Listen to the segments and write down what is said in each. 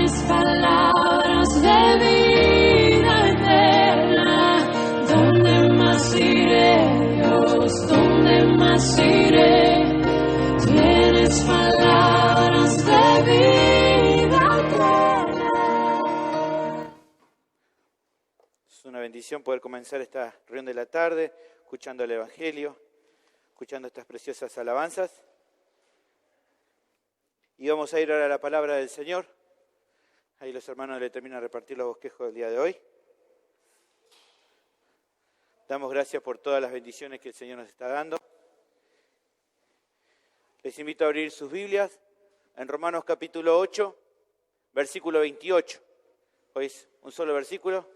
Tienes palabras de vida eterna. ¿Dónde más iré, Dios? ¿Dónde más iré? Tienes palabras de vida eterna. Es una bendición poder comenzar esta reunión de la tarde escuchando el Evangelio, escuchando estas preciosas alabanzas. Y vamos a ir ahora a la palabra del Señor. Ahí los hermanos le terminan de repartir los bosquejos del día de hoy. Damos gracias por todas las bendiciones que el Señor nos está dando. Les invito a abrir sus Biblias en Romanos capítulo 8, versículo 28. Hoy es un solo versículo.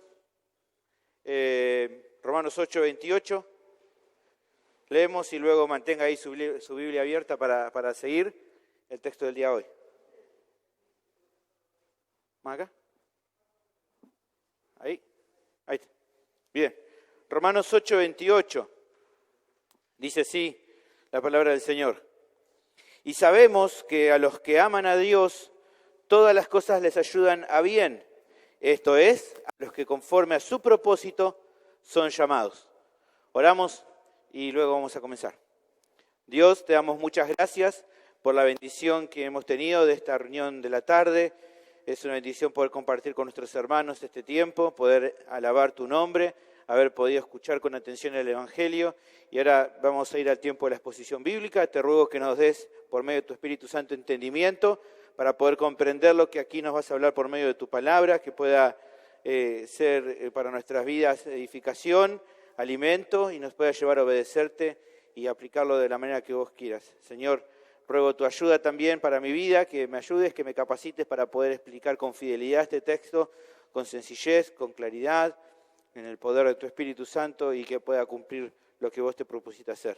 Romanos 8, 28. Leemos y luego mantenga ahí su Biblia abierta para seguir el texto del día de hoy. ¿Más acá? Ahí está. Bien. Romanos 8, 28. Dice así la palabra del Señor. Y sabemos que a los que aman a Dios, todas las cosas les ayudan a bien. Esto es, a los que conforme a su propósito son llamados. Oramos y luego vamos a comenzar. Dios, te damos muchas gracias por la bendición que hemos tenido de esta reunión de la tarde. Es una bendición poder compartir con nuestros hermanos este tiempo, poder alabar tu nombre, haber podido escuchar con atención el Evangelio. Y ahora vamos a ir al tiempo de la exposición bíblica. Te ruego que nos des, por medio de tu Espíritu Santo, entendimiento para poder comprender lo que aquí nos vas a hablar por medio de tu palabra, que pueda ser para nuestras vidas edificación, alimento, y nos pueda llevar a obedecerte y aplicarlo de la manera que vos quieras. Señor, ruego tu ayuda también para mi vida, que me ayudes, que me capacites para poder explicar con fidelidad este texto, con sencillez, con claridad, en el poder de tu Espíritu Santo, y que pueda cumplir lo que vos te propusiste hacer.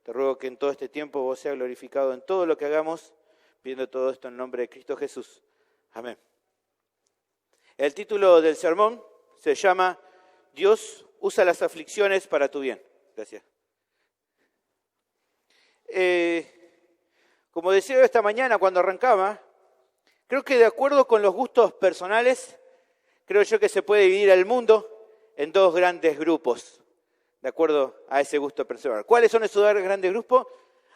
Te ruego que en todo este tiempo vos seas glorificado en todo lo que hagamos, pidiendo todo esto en nombre de Cristo Jesús. Amén. El título del sermón se llama Dios usa las aflicciones para tu bien. Gracias. Como decía esta mañana cuando arrancaba, creo que de acuerdo con los gustos personales, creo yo que se puede dividir el mundo en dos grandes grupos, de acuerdo a ese gusto personal. ¿Cuáles son esos dos grandes grupos?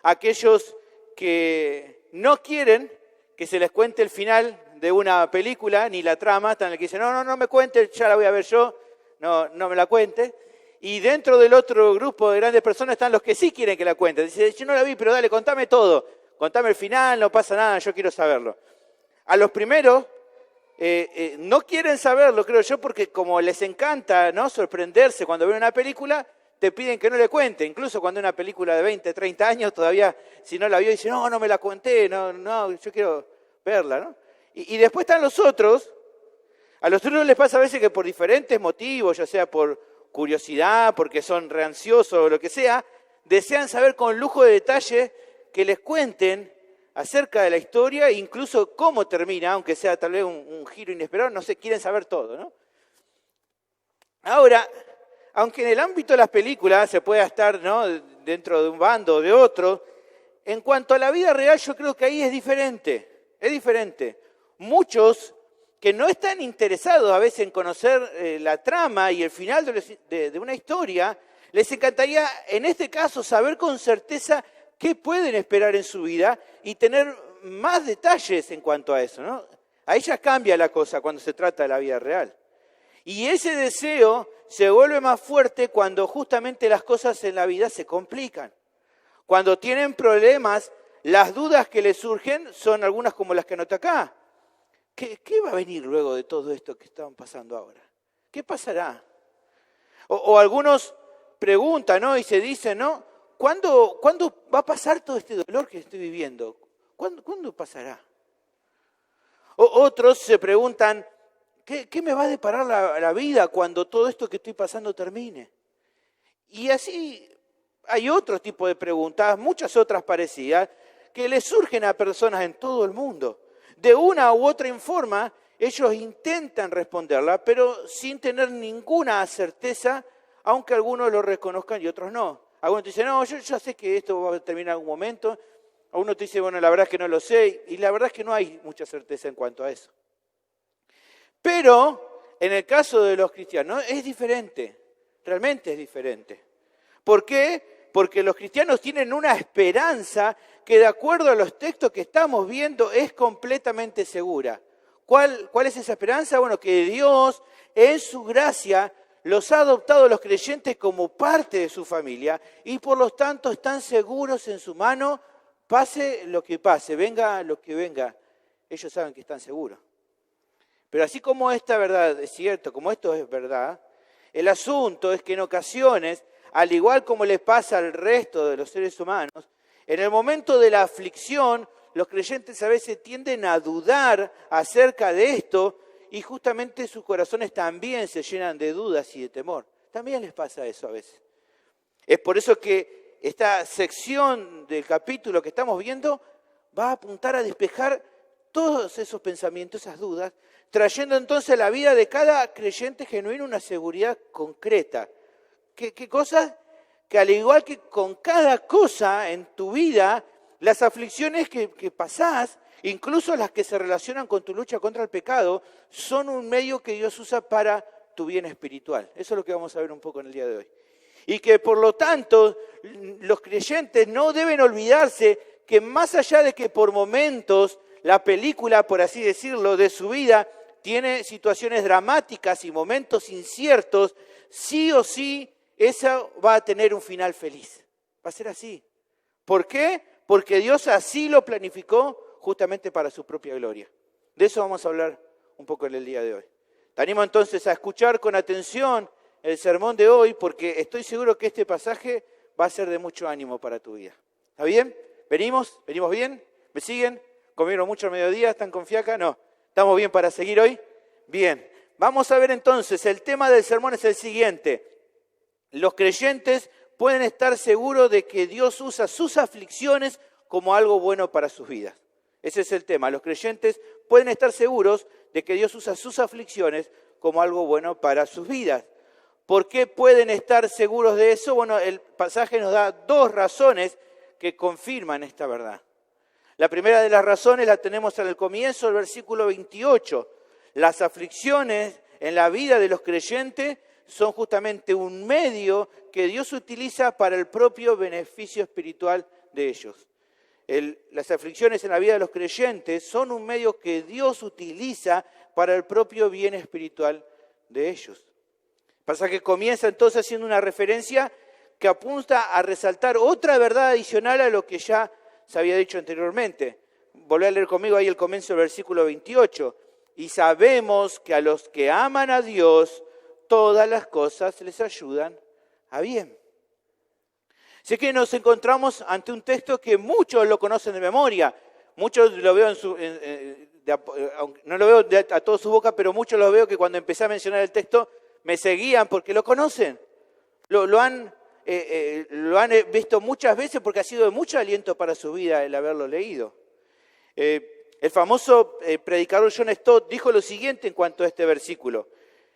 Aquellos que no quieren que se les cuente el final de una película, ni la trama, están el que dicen, no me cuente, ya la voy a ver yo, no me la cuente. Y dentro del otro grupo de grandes personas están los que sí quieren que la cuente. Dicen, yo no la vi, pero dale, contame todo, contame el final, no pasa nada, yo quiero saberlo. A los primeros no quieren saberlo, creo yo, porque como les encanta, ¿no?, sorprenderse cuando ven una película, te piden que no le cuente. Incluso cuando es una película de 20, 30 años, todavía si no la vio, dice, no me la conté, no, yo quiero verla, ¿no? Y después están los otros. A los otros les pasa a veces que por diferentes motivos, ya sea por curiosidad, porque son reansiosos o lo que sea, desean saber con lujo de detalle que les cuenten acerca de la historia, incluso cómo termina, aunque sea tal vez un giro inesperado, no sé, quieren saber todo, ¿no? Ahora, aunque en el ámbito de las películas se pueda estar, ¿no?, dentro de un bando o de otro, en cuanto a la vida real yo creo que ahí es diferente, Muchos que no están interesados a veces en conocer la trama y el final de una historia, les encantaría en este caso saber con certeza qué pueden esperar en su vida y tener más detalles en cuanto a eso, ¿no? Ahí ya cambia la cosa cuando se trata de la vida real. Y ese deseo se vuelve más fuerte cuando justamente las cosas en la vida se complican. Cuando tienen problemas, las dudas que les surgen son algunas como las que anoté acá. ¿Qué va a venir luego de todo esto que están pasando ahora? ¿Qué pasará? O algunos preguntan, ¿no?, y se dicen, ¿no?, ¿cuándo va a pasar todo este dolor que estoy viviendo? ¿Cuándo pasará? O otros se preguntan, ¿qué me va a deparar la vida cuando todo esto que estoy pasando termine? Y así hay otro tipo de preguntas, muchas otras parecidas, que le surgen a personas en todo el mundo. De una u otra forma, ellos intentan responderla, pero sin tener ninguna certeza, aunque algunos lo reconozcan y otros no. Algunos te dicen, no, yo ya sé que esto va a terminar en algún momento. Algunos te dicen, bueno, la verdad es que no lo sé. Y la verdad es que no hay mucha certeza en cuanto a eso. Pero en el caso de los cristianos es diferente, realmente es diferente. ¿Por qué? Porque los cristianos tienen una esperanza que de acuerdo a los textos que estamos viendo es completamente segura. ¿Cuál es esa esperanza? Bueno, que Dios en su gracia los ha adoptado a los creyentes como parte de su familia y por lo tanto están seguros en su mano, pase lo que pase, venga lo que venga, ellos saben que están seguros. Pero así como esta verdad es cierto, como esto es verdad, el asunto es que en ocasiones, al igual como le pasa al resto de los seres humanos, en el momento de la aflicción, los creyentes a veces tienden a dudar acerca de esto y justamente sus corazones también se llenan de dudas y de temor. También les pasa eso a veces. Es por eso que esta sección del capítulo que estamos viendo va a apuntar a despejar todos esos pensamientos, esas dudas, trayendo entonces a la vida de cada creyente genuino una seguridad concreta. ¿Qué cosa? Que al igual que con cada cosa en tu vida, las aflicciones que pasás, incluso las que se relacionan con tu lucha contra el pecado, son un medio que Dios usa para tu bien espiritual. Eso es lo que vamos a ver un poco en el día de hoy. Y que por lo tanto los creyentes no deben olvidarse que más allá de que por momentos la película, por así decirlo, de su vida tiene situaciones dramáticas y momentos inciertos, sí o sí esa va a tener un final feliz. Va a ser así. ¿Por qué? Porque Dios así lo planificó justamente para su propia gloria. De eso vamos a hablar un poco en el día de hoy. Te animo entonces a escuchar con atención el sermón de hoy, porque estoy seguro que este pasaje va a ser de mucho ánimo para tu vida. ¿Está bien? ¿Venimos? ¿Venimos bien? ¿Me siguen? ¿Comieron mucho al mediodía? ¿Están con fiaca? No. ¿Estamos bien para seguir hoy? Bien. Vamos a ver entonces, el tema del sermón es el siguiente. Los creyentes pueden estar seguros de que Dios usa sus aflicciones como algo bueno para sus vidas. Ese es el tema. Los creyentes pueden estar seguros de que Dios usa sus aflicciones como algo bueno para sus vidas. ¿Por qué pueden estar seguros de eso? Bueno, el pasaje nos da dos razones que confirman esta verdad. La primera de las razones la tenemos en el comienzo del versículo 28. Las aflicciones en la vida de los creyentes son justamente un medio que Dios utiliza para el propio beneficio espiritual de ellos. Las aflicciones en la vida de los creyentes son un medio que Dios utiliza para el propio bien espiritual de ellos. El pasaje comienza entonces haciendo una referencia que apunta a resaltar otra verdad adicional a lo que ya se había dicho anteriormente. Volví a leer conmigo ahí el comienzo del versículo 28. Y sabemos que a los que aman a Dios, todas las cosas les ayudan a bien. Así que nos encontramos ante un texto que muchos lo conocen de memoria. Muchos lo veo no lo veo a toda su boca, pero muchos lo veo que cuando empecé a mencionar el texto me seguían porque lo conocen. Lo han visto muchas veces porque ha sido de mucho aliento para su vida el haberlo leído. El famoso predicador John Stott dijo lo siguiente en cuanto a este versículo.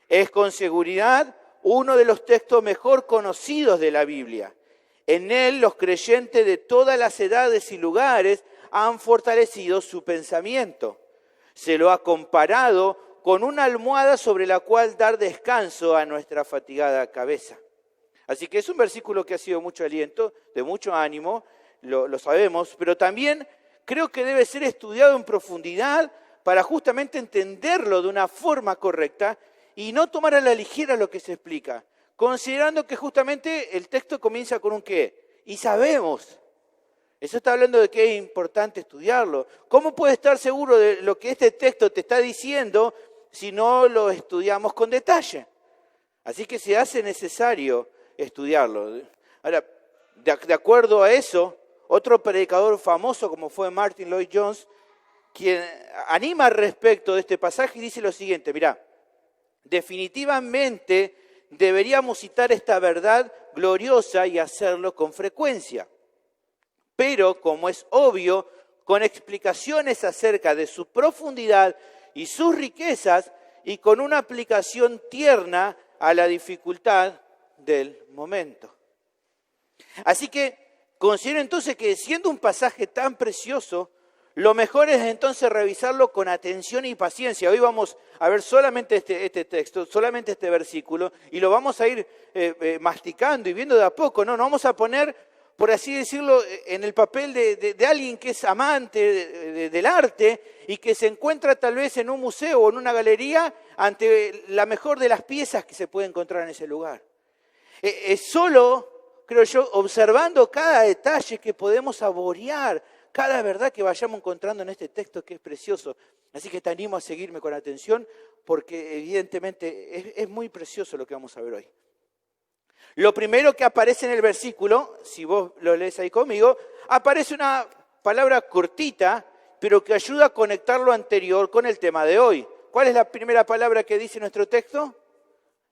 Es con seguridad uno de los textos mejor conocidos de la Biblia. En él los creyentes de todas las edades y lugares han fortalecido su pensamiento. Se lo ha comparado con una almohada sobre la cual dar descanso a nuestra fatigada cabeza. Así que es un versículo que ha sido mucho aliento, de mucho ánimo, lo sabemos, pero también creo que debe ser estudiado en profundidad para justamente entenderlo de una forma correcta y no tomar a la ligera lo que se explica, considerando que justamente el texto comienza con un qué. Y sabemos. Eso está hablando de que es importante estudiarlo. ¿Cómo puedes estar seguro de lo que este texto te está diciendo si no lo estudiamos con detalle? Así que se hace necesario estudiarlo. Ahora, de acuerdo a eso, otro predicador famoso como fue Martin Lloyd-Jones, quien anima al respecto de este pasaje y dice lo siguiente, mirá, definitivamente deberíamos citar esta verdad gloriosa y hacerlo con frecuencia. Pero, como es obvio, con explicaciones acerca de su profundidad y sus riquezas y con una aplicación tierna a la dificultad del momento. Así que considero entonces que siendo un pasaje tan precioso, Lo mejor es entonces revisarlo con atención y paciencia. Hoy vamos a ver solamente este texto, solamente este versículo, y lo vamos a ir masticando y viendo de a poco, ¿no? Nos vamos a poner, por así decirlo, en el papel de alguien que es amante del arte y que se encuentra tal vez en un museo o en una galería ante la mejor de las piezas que se puede encontrar en ese lugar. Es solo, creo yo, observando cada detalle que podemos saborear cada verdad que vayamos encontrando en este texto que es precioso. Así que te animo a seguirme con atención porque evidentemente es muy precioso lo que vamos a ver hoy. Lo primero que aparece en el versículo, si vos lo lees ahí conmigo, aparece una palabra cortita, pero que ayuda a conectar lo anterior con el tema de hoy. ¿Cuál es la primera palabra que dice nuestro texto?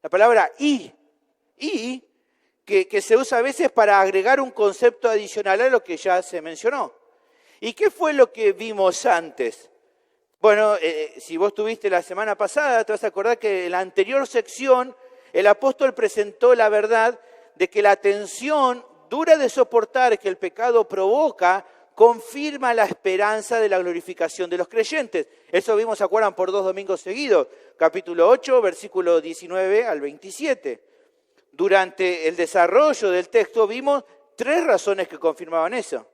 La palabra y. Y, que se usa a veces para agregar un concepto adicional a lo que ya se mencionó. ¿Y qué fue lo que vimos antes? Bueno, si vos estuviste la semana pasada, te vas a acordar que en la anterior sección el apóstol presentó la verdad de que la tensión dura de soportar que el pecado provoca confirma la esperanza de la glorificación de los creyentes. Eso vimos, ¿se acuerdan? Por 2 domingos seguidos. Capítulo 8, versículo 19 al 27. Durante el desarrollo del texto vimos 3 razones que confirmaban eso.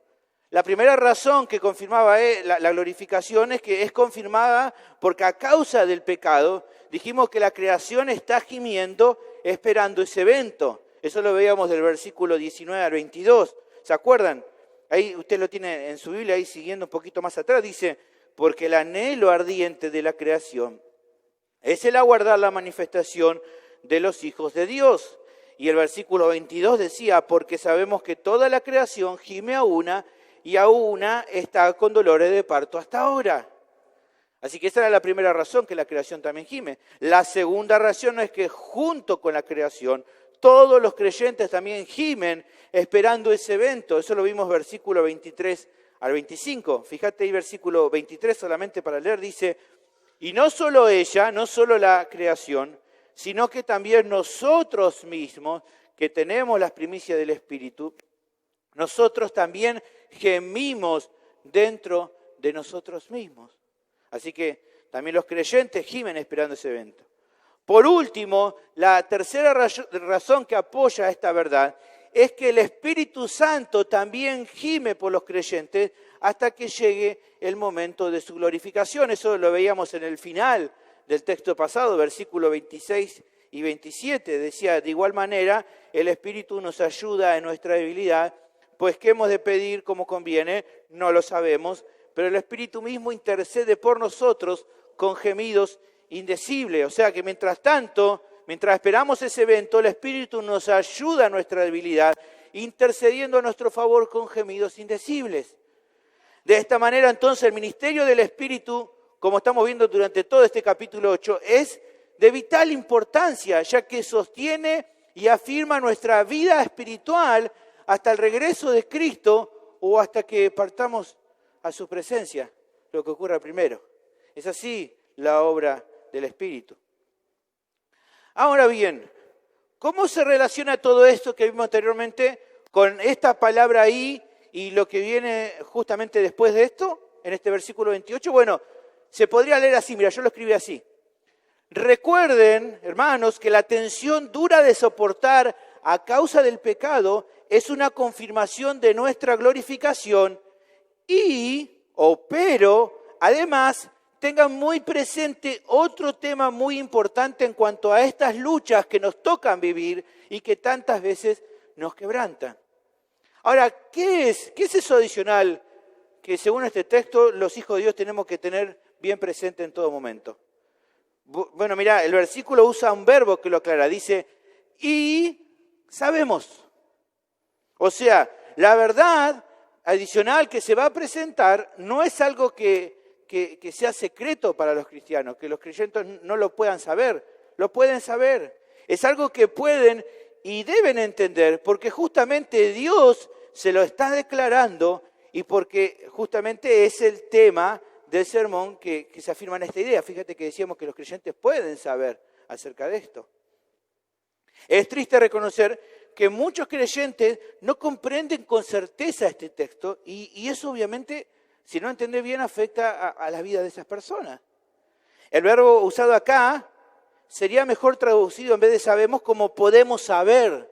La primera razón que confirmaba la glorificación es que es confirmada porque a causa del pecado dijimos que la creación está gimiendo esperando ese evento. Eso lo veíamos del versículo 19 al 22. ¿Se acuerdan? Ahí usted lo tiene en su Biblia, ahí siguiendo un poquito más atrás, dice, porque el anhelo ardiente de la creación es el aguardar la manifestación de los hijos de Dios. Y el versículo 22 decía, porque sabemos que toda la creación gime a una y a una está con dolores de parto hasta ahora. Así que esa era la primera razón, que la creación también gime. La segunda razón es que junto con la creación, todos los creyentes también gimen esperando ese evento. Eso lo vimos versículo 23 al 25. Fíjate ahí versículo 23 solamente para leer, dice, y no solo ella, no solo la creación, sino que también nosotros mismos, que tenemos las primicias del Espíritu, nosotros también gemimos dentro de nosotros mismos. Así que también los creyentes gimen esperando ese evento. Por último, la tercera razón que apoya esta verdad es que el Espíritu Santo también gime por los creyentes hasta que llegue el momento de su glorificación. Eso lo veíamos en el final del texto pasado, versículo 26 y 27. Decía, de igual manera, el Espíritu nos ayuda en nuestra debilidad, pues ¿qué hemos de pedir como conviene? No lo sabemos, pero el Espíritu mismo intercede por nosotros con gemidos indecibles. O sea que mientras tanto, mientras esperamos ese evento, el Espíritu nos ayuda en nuestra debilidad, intercediendo a nuestro favor con gemidos indecibles. De esta manera, entonces, el ministerio del Espíritu, como estamos viendo durante todo este capítulo 8, es de vital importancia, ya que sostiene y afirma nuestra vida espiritual hasta el regreso de Cristo o hasta que partamos a su presencia, lo que ocurra primero. Es así la obra del Espíritu. Ahora bien, ¿cómo se relaciona todo esto que vimos anteriormente con esta palabra ahí y lo que viene justamente después de esto, en este versículo 28? Bueno, se podría leer así, mira, yo lo escribí así. Recuerden, hermanos, que la tensión dura de soportar a causa del pecado es una confirmación de nuestra glorificación pero, además, tengan muy presente otro tema muy importante en cuanto a estas luchas que nos tocan vivir y que tantas veces nos quebrantan. Ahora, ¿qué es eso adicional que según este texto los hijos de Dios tenemos que tener bien presente en todo momento? Bueno, mira, el versículo usa un verbo que lo aclara, dice, y sabemos. O sea, la verdad adicional que se va a presentar no es algo que sea secreto para los cristianos, que los creyentes no lo puedan saber, lo pueden saber. Es algo que pueden y deben entender, porque justamente Dios se lo está declarando y porque justamente es el tema del sermón que se afirma en esta idea. Fíjate que decíamos que los creyentes pueden saber acerca de esto. Es triste reconocer que muchos creyentes no comprenden con certeza este texto y eso obviamente si no entendés bien, afecta a la vida de esas personas. El verbo usado acá sería mejor traducido, en vez de sabemos, como podemos saber.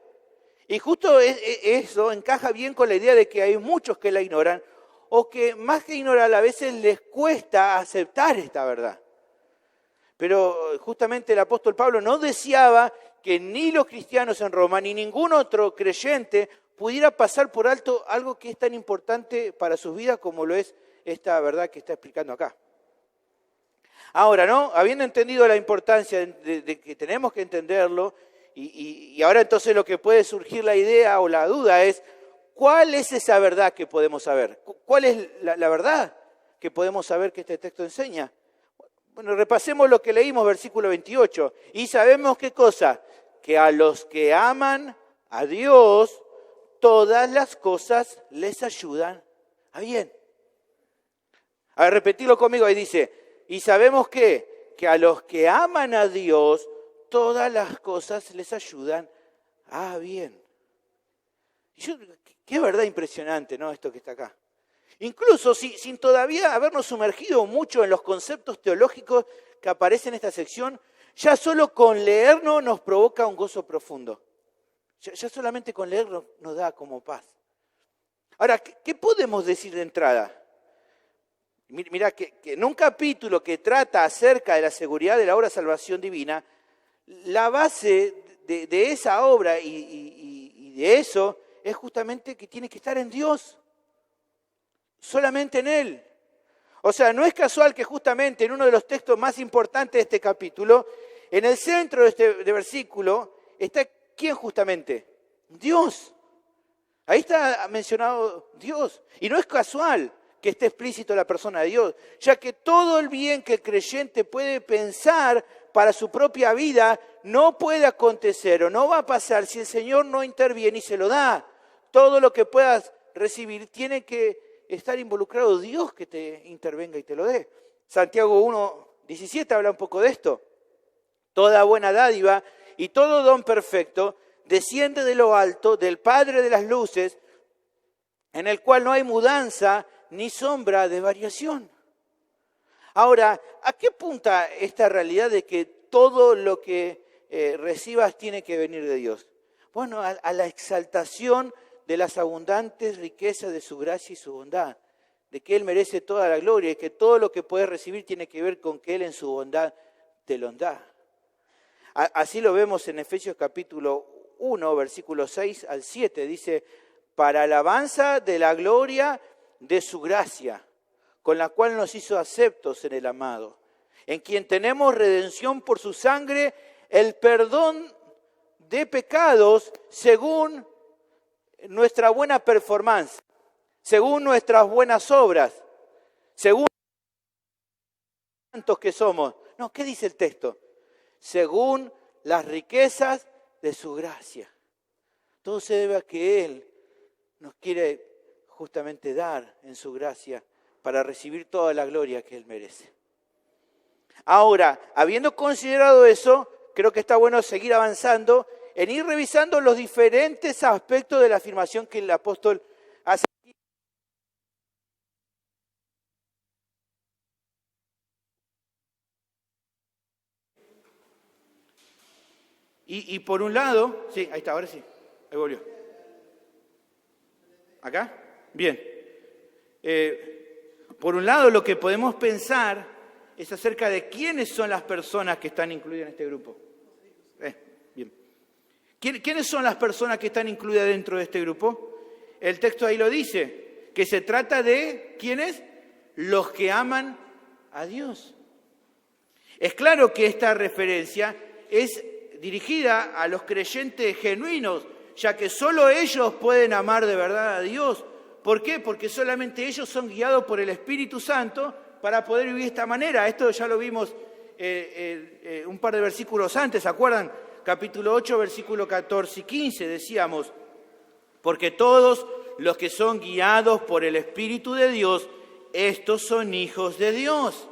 Y justo eso encaja bien con la idea de que hay muchos que la ignoran, o que más que ignorar, a veces les cuesta aceptar esta verdad. Pero justamente el apóstol Pablo no deseaba que ni los cristianos en Roma, ni ningún otro creyente pudiera pasar por alto algo que es tan importante para sus vidas como lo es esta verdad que está explicando acá. Ahora, ¿no? Habiendo entendido la importancia de que tenemos que entenderlo, y ahora entonces lo que puede surgir la idea o la duda es, ¿cuál es esa verdad que podemos saber? ¿Cuál es la verdad que podemos saber que este texto enseña? Bueno, repasemos lo que leímos, versículo 28. Y sabemos qué cosa, que a los que aman a Dios, todas las cosas les ayudan a bien. A ver, repetirlo conmigo, ahí dice, y sabemos que a los que aman a Dios, todas las cosas les ayudan a bien. Qué verdad impresionante, ¿no? Esto que está acá. Incluso sin todavía habernos sumergido mucho en los conceptos teológicos que aparecen en esta sección, ya solo con leernos nos provoca un gozo profundo. Ya solamente con leerlo nos da como paz. Ahora, ¿qué podemos decir de entrada? Mira, que en un capítulo que trata acerca de la seguridad de la obra de salvación divina, la base de esa obra y de eso es justamente que tiene que estar en Dios, solamente en Él. O sea, no es casual que justamente en uno de los textos más importantes de este capítulo, en el centro de este versículo, está ¿quién justamente? Dios. Ahí está mencionado Dios. Y no es casual que esté explícito la persona de Dios, ya que todo el bien que el creyente puede pensar para su propia vida no puede acontecer o no va a pasar si el Señor no interviene y se lo da. Todo lo que puedas recibir tiene que estar involucrado Dios que te intervenga y te lo dé. Santiago 1:17 habla un poco de esto. Toda buena dádiva y todo don perfecto desciende de lo alto, del Padre de las luces, en el cual no hay mudanza ni sombra de variación. Ahora, ¿a qué apunta esta realidad de que todo lo que recibas tiene que venir de Dios? Bueno, a la exaltación de las abundantes riquezas de su gracia y su bondad, de que Él merece toda la gloria y que todo lo que puedes recibir tiene que ver con que Él en su bondad te lo da. Así lo vemos en Efesios capítulo 1, versículos 6 al 7, dice, para alabanza de la gloria de su gracia, con la cual nos hizo aceptos en el amado, en quien tenemos redención por su sangre, el perdón de pecados según nuestra buena performance, según nuestras buenas obras, según tantos que somos. No, ¿qué dice el texto? Según las riquezas de su gracia. Todo se debe a que Él nos quiere justamente dar en su gracia para recibir toda la gloria que Él merece. Ahora, habiendo considerado eso, creo que está bueno seguir avanzando en ir revisando los diferentes aspectos de la afirmación que el apóstol hace. Y por un lado, sí, ahí está, ahora sí, ahí volvió. ¿Acá? Bien. Por un lado, lo que podemos pensar es acerca de quiénes son las personas que están incluidas en este grupo. Bien. ¿Quiénes son las personas que están incluidas dentro de este grupo? El texto ahí lo dice, que se trata de, ¿quiénes? Los que aman a Dios. Es claro que esta referencia es dirigida a los creyentes genuinos, ya que solo ellos pueden amar de verdad a Dios. ¿Por qué? Porque solamente ellos son guiados por el Espíritu Santo para poder vivir de esta manera. Esto ya lo vimos un par de versículos antes, ¿se acuerdan? Capítulo 8, versículo 14 y 15, decíamos, porque todos los que son guiados por el Espíritu de Dios, estos son hijos de Dios.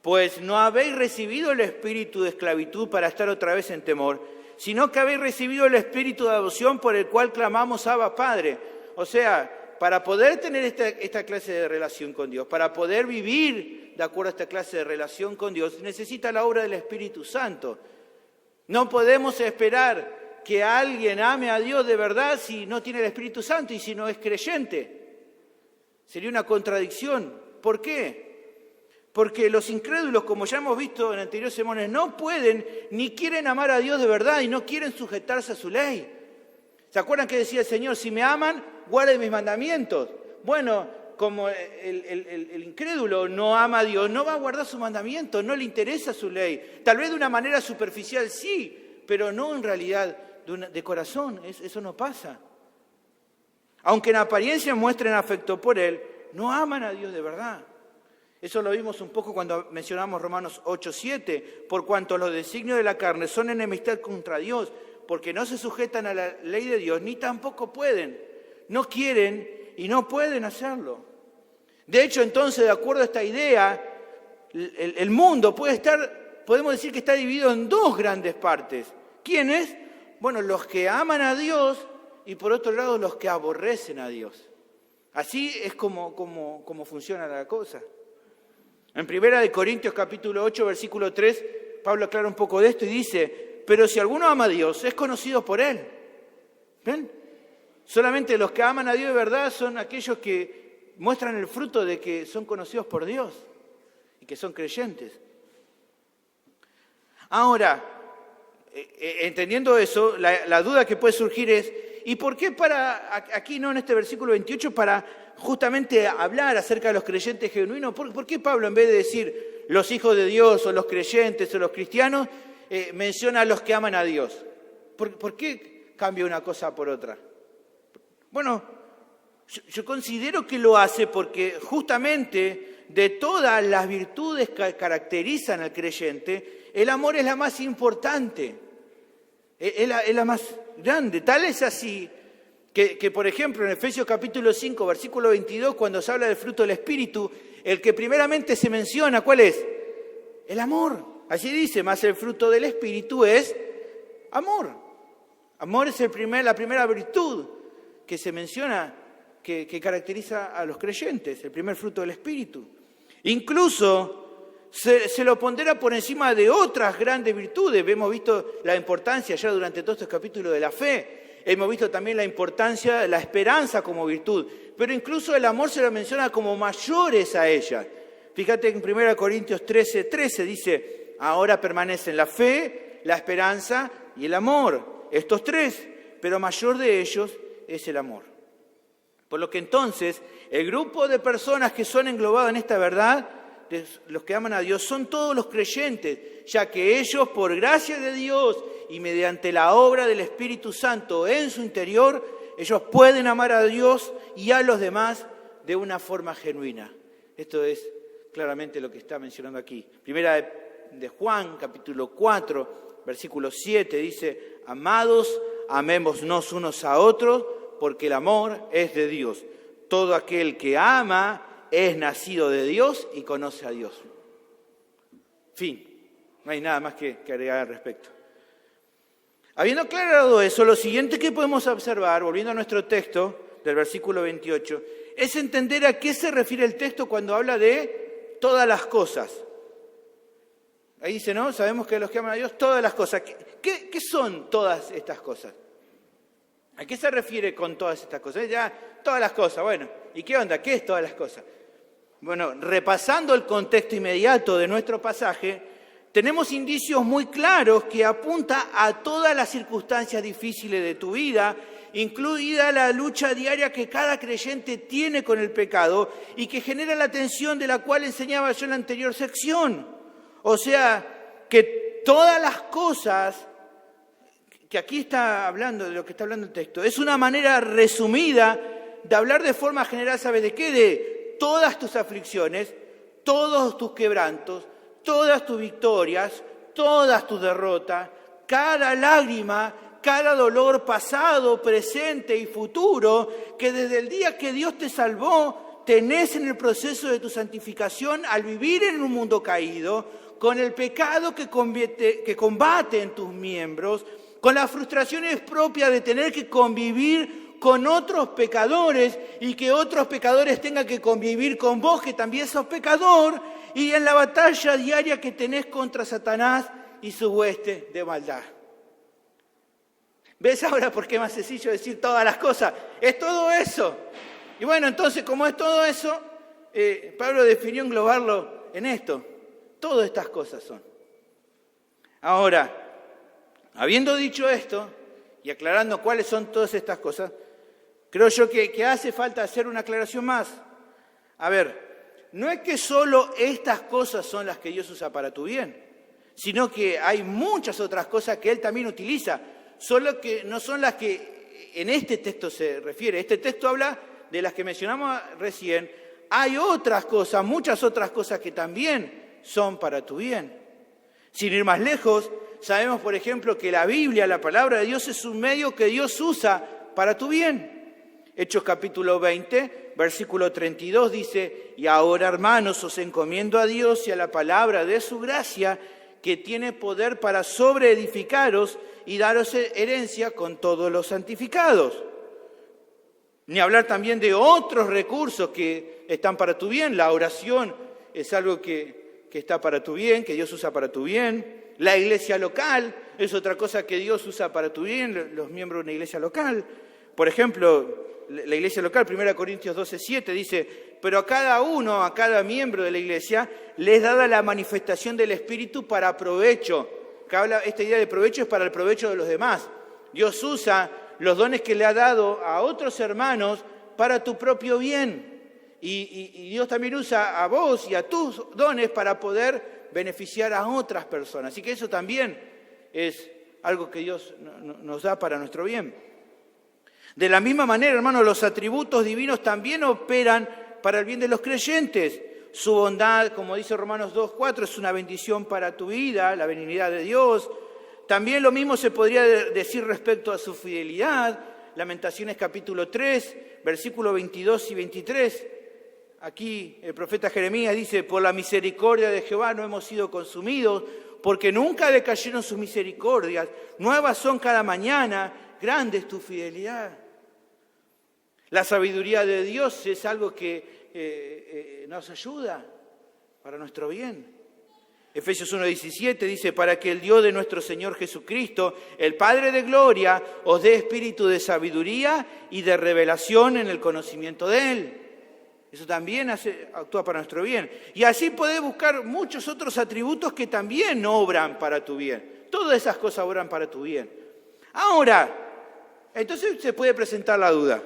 Pues no habéis recibido el espíritu de esclavitud para estar otra vez en temor, sino que habéis recibido el espíritu de adopción por el cual clamamos Abba Padre. O sea, para poder tener esta clase de relación con Dios, para poder vivir de acuerdo a esta clase de relación con Dios, necesita la obra del Espíritu Santo. No podemos esperar que alguien ame a Dios de verdad si no tiene el Espíritu Santo y si no es creyente. Sería una contradicción. ¿Por qué? Porque los incrédulos, como ya hemos visto en anteriores sermones, no pueden ni quieren amar a Dios de verdad y no quieren sujetarse a su ley. ¿Se acuerdan que decía el Señor? Si me aman, guarden mis mandamientos. Bueno, como el incrédulo no ama a Dios, no va a guardar sus mandamientos, no le interesa su ley. Tal vez de una manera superficial sí, pero no en realidad de corazón. Eso no pasa. Aunque en apariencia muestren afecto por Él, no aman a Dios de verdad. Eso lo vimos un poco cuando mencionamos Romanos 8:7. Por cuanto los designios de la carne son enemistad contra Dios, porque no se sujetan a la ley de Dios, ni tampoco pueden. No quieren y no pueden hacerlo. De hecho, entonces, de acuerdo a esta idea, el mundo podemos decir que está dividido en dos grandes partes. ¿Quiénes? Bueno, los que aman a Dios y por otro lado los que aborrecen a Dios. Así es como funciona la cosa. En 1 Corintios capítulo 8, versículo 3, Pablo aclara un poco de esto y dice: pero si alguno ama a Dios, es conocido por Él. ¿Ven? Solamente los que aman a Dios de verdad son aquellos que muestran el fruto de que son conocidos por Dios y que son creyentes. Ahora, entendiendo eso, la duda que puede surgir es: ¿y por qué aquí no en este versículo 28 para justamente hablar acerca de los creyentes genuinos? ¿Por qué Pablo, en vez de decir los hijos de Dios o los creyentes o los cristianos, menciona a los que aman a Dios? ¿Por qué cambia una cosa por otra? Bueno, yo considero que lo hace porque justamente de todas las virtudes que caracterizan al creyente, el amor es la más importante, es la más grande. Tal es así que, por ejemplo, en Efesios capítulo 5, versículo 22, cuando se habla del fruto del Espíritu, el que primeramente se menciona, ¿cuál es? El amor. Allí dice: más el fruto del Espíritu es amor. Amor es la primera virtud que se menciona, que caracteriza a los creyentes, el primer fruto del Espíritu. Incluso se lo pondera por encima de otras grandes virtudes. Hemos visto la importancia ya durante todos estos capítulos de la fe. Hemos visto también la importancia de la esperanza como virtud. Pero incluso el amor se lo menciona como mayores a ella. Fíjate en 1 Corintios 13 dice: ahora permanecen la fe, la esperanza y el amor. Estos tres, pero mayor de ellos es el amor. Por lo que entonces, el grupo de personas que son englobadas en esta verdad, de los que aman a Dios, son todos los creyentes, ya que ellos, por gracia de Dios y mediante la obra del Espíritu Santo en su interior, ellos pueden amar a Dios y a los demás de una forma genuina. Esto es claramente lo que está mencionando aquí. Primera de Juan, capítulo 4, versículo 7, dice: amados, amémonos unos a otros, porque el amor es de Dios. Todo aquel que ama es nacido de Dios y conoce a Dios. Fin. No hay nada más que agregar al respecto. Habiendo aclarado eso, lo siguiente que podemos observar, volviendo a nuestro texto del versículo 28, es entender a qué se refiere el texto cuando habla de todas las cosas. Ahí dice, ¿no? Sabemos que los que aman a Dios, todas las cosas. ¿Qué son todas estas cosas? ¿A qué se refiere con todas estas cosas? Ya, todas las cosas. Bueno, ¿y qué onda? ¿Qué es todas las cosas? Bueno, repasando el contexto inmediato de nuestro pasaje, tenemos indicios muy claros que apuntan a todas las circunstancias difíciles de tu vida, incluida la lucha diaria que cada creyente tiene con el pecado y que genera la tensión de la cual enseñaba yo en la anterior sección. O sea, que todas las cosas que aquí está hablando, de lo que está hablando el texto, es una manera resumida de hablar de forma general, ¿sabes de qué? De todas tus aflicciones, todos tus quebrantos, todas tus victorias, todas tus derrotas, cada lágrima, cada dolor pasado, presente y futuro, que desde el día que Dios te salvó, tenés en el proceso de tu santificación al vivir en un mundo caído, con el pecado que combate en tus miembros, con las frustraciones propias de tener que convivir con otros pecadores y que otros pecadores tengan que convivir con vos, que también sos pecador, y en la batalla diaria que tenés contra Satanás y su hueste de maldad. ¿Ves ahora por qué es más sencillo decir todas las cosas? Es todo eso. Y bueno, entonces, como es todo eso, Pablo definió englobarlo en esto. Todas estas cosas son. Ahora, habiendo dicho esto y aclarando cuáles son todas estas cosas, creo yo que hace falta hacer una aclaración más. A ver, no es que solo estas cosas son las que Dios usa para tu bien, sino que hay muchas otras cosas que Él también utiliza, solo que no son las que en este texto se refiere. Este texto habla de las que mencionamos recién. Hay otras cosas, muchas otras cosas que también son para tu bien. Sin ir más lejos, sabemos, por ejemplo, que la Biblia, la palabra de Dios, es un medio que Dios usa para tu bien. Hechos capítulo 20, versículo 32 dice: y ahora, hermanos, os encomiendo a Dios y a la palabra de su gracia, que tiene poder para sobreedificaros y daros herencia con todos los santificados. Ni hablar también de otros recursos que están para tu bien. La oración es algo que está para tu bien, que Dios usa para tu bien. La iglesia local es otra cosa que Dios usa para tu bien, los miembros de una iglesia local. Por ejemplo, la iglesia local, 1 Corintios 12:7 dice: pero a cada uno, a cada miembro de la iglesia, le es dada la manifestación del Espíritu para provecho. Esta idea de provecho es para el provecho de los demás. Dios usa los dones que le ha dado a otros hermanos para tu propio bien. Y Dios también usa a vos y a tus dones para poder beneficiar a otras personas. Así que eso también es algo que Dios nos da para nuestro bien. De la misma manera, hermanos, los atributos divinos también operan para el bien de los creyentes. Su bondad, como dice Romanos 2:4, es una bendición para tu vida, la benignidad de Dios. También lo mismo se podría decir respecto a su fidelidad. Lamentaciones capítulo 3, versículos 22 y 23. Aquí el profeta Jeremías dice: por la misericordia de Jehová no hemos sido consumidos, porque nunca decayeron sus misericordias. Nuevas son cada mañana, grande es tu fidelidad. La sabiduría de Dios es algo que nos ayuda para nuestro bien. Efesios 1:17 dice: para que el Dios de nuestro Señor Jesucristo, el Padre de gloria, os dé espíritu de sabiduría y de revelación en el conocimiento de Él. Eso también actúa para nuestro bien. Y así podés buscar muchos otros atributos que también obran para tu bien. Todas esas cosas obran para tu bien. Ahora, entonces se puede presentar la duda.